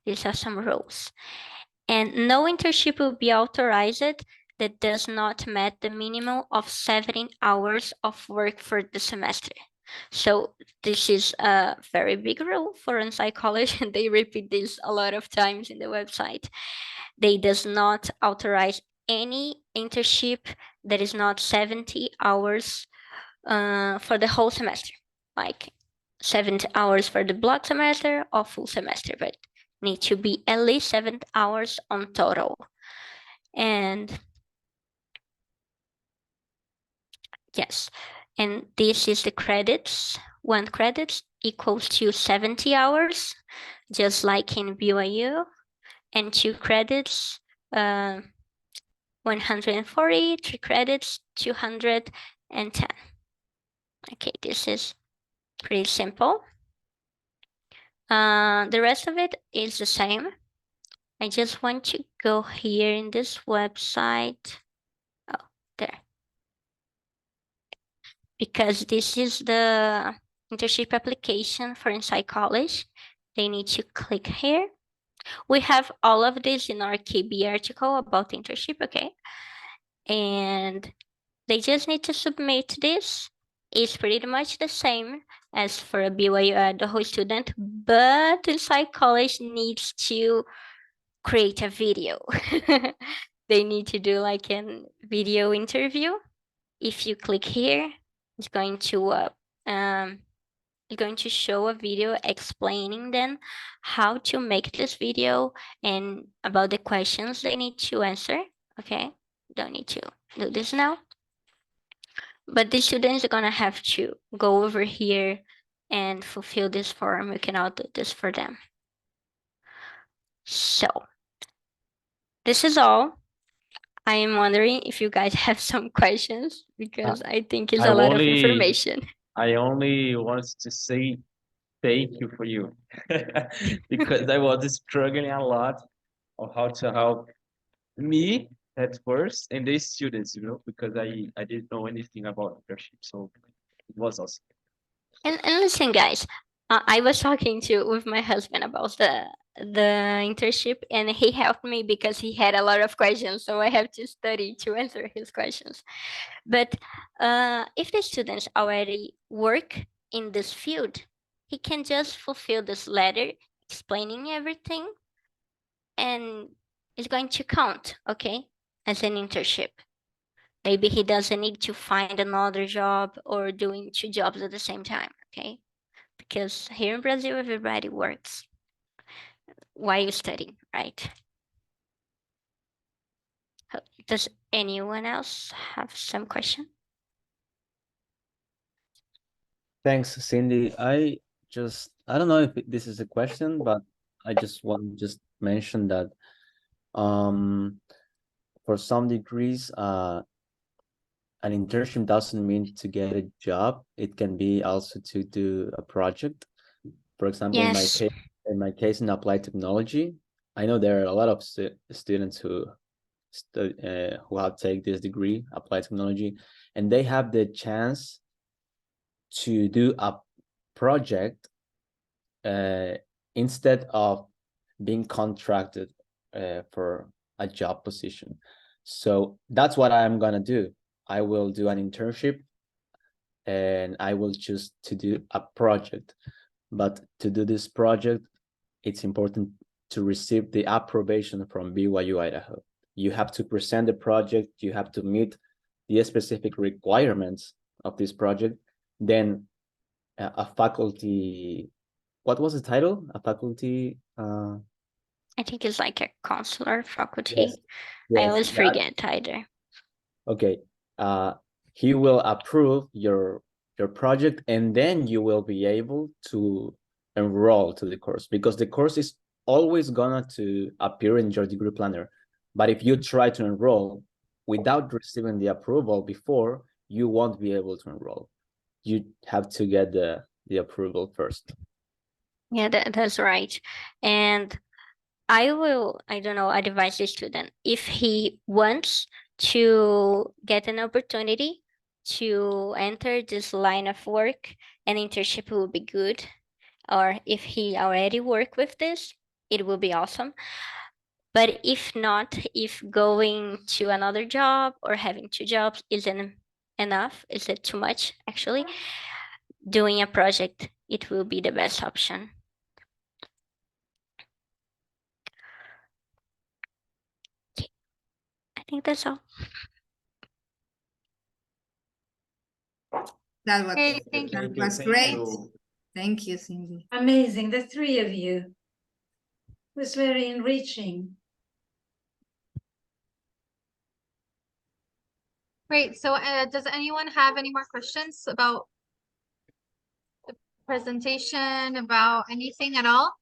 These are some rules. And no internship will be authorized that does not meet the minimum of 17 hours of work for the semester. So this is a very big rule for Insight College, and they repeat this a lot of times in the website. They does not authorize any internship that is not 70 hours for the whole semester, like 70 hours for the block semester or full semester, but need to be at least 7 hours on total. And yes, and this is the credits. 1 credit equals to 70 hours, just like in BYU, and 2 credits, 140, 3 credits, 210. Okay, this is pretty simple. The rest of it is the same. I just want to go here in this website. Oh, there. Because this is the internship application for Insight College. They need to click here. We have all of this in our KB article about internship, okay? And they just need to submit this. It's pretty much the same as for a BYU Idaho student, but Insight College needs to create a video. They need to do like a video interview. If you click here, it's going to show a video explaining them how to make this video and about the questions they need to answer. Okay, don't need to do this now. But the students are gonna have to go over here and fulfill this form. We cannot do this for them. So this is all. I am wondering if you guys have some questions because I think it's I a lot of only- information. I only wanted to say thank you for you because I was struggling a lot of how to help me at first and the students, because I didn't know anything about internship, so it was awesome. And listen, guys, I was talking with my husband about the internship, and he helped me because he had a lot of questions, so I have to study to answer his questions. But if the students already work in this field, he can just fulfill this letter explaining everything, and it's going to count, okay, as an internship. Maybe he doesn't need to find another job or doing 2 jobs at the same time, okay? Because here in Brazil, everybody works while you study, right? Does anyone else have some question? Thanks, Cindy. I don't know if this is a question, but I just want to just mention that for some degrees, an internship doesn't mean to get a job. It can be also to do a project. For example, Yes. in my case, in applied technology, I know there are a lot of students who have taken this degree, applied technology, and they have the chance to do a project instead of being contracted for a job position. So that's what I'm gonna do. I will do an internship and I will choose to do a project. But to do this project, it's important to receive the approbation from BYU Idaho. You have to present the project, you have to meet the specific requirements of this project. Then a faculty, what was the title? A faculty? I think it's like a counselor faculty. Yes. I Yes, always that- forget either. Okay, he will approve your project, and then you will be able to enroll to the course, because the course is always gonna to appear in your degree planner. But if you try to enroll without receiving the approval before, you won't be able to enroll. You have to get the approval first. Yeah, that's right. And I don't know, advise the student if he wants to get an opportunity to enter this line of work, an internship will be good. Or if he already work with this, it will be awesome. But if not, if going to another job or having 2 jobs isn't enough, is it too much actually? Doing a project, it will be the best option. Okay. I think that's all. That was, Okay, thank you. that was great. Thank you, Cindy. Amazing, the 3 of you. It was very enriching. Great. So does anyone have any more questions about the presentation, about anything at all?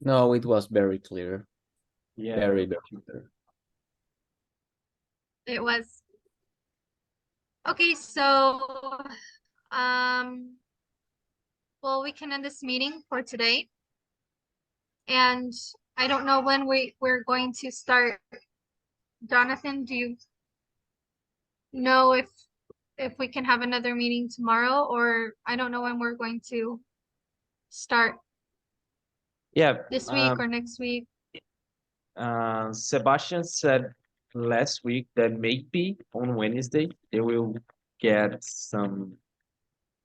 No, it was very clear. Yeah. Very clear. It was. Okay, so well, we can end this meeting for today. And I don't know when we're going to start. Jonathan, do you know if we can have another meeting tomorrow, or I don't know when we're going to start Yeah. this week or next week? Sebastian said last week that maybe on Wednesday they will get some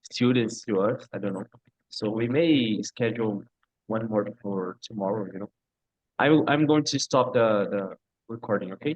students to us. I don't know. So we may schedule one more for tomorrow, I'm going to stop the recording, okay?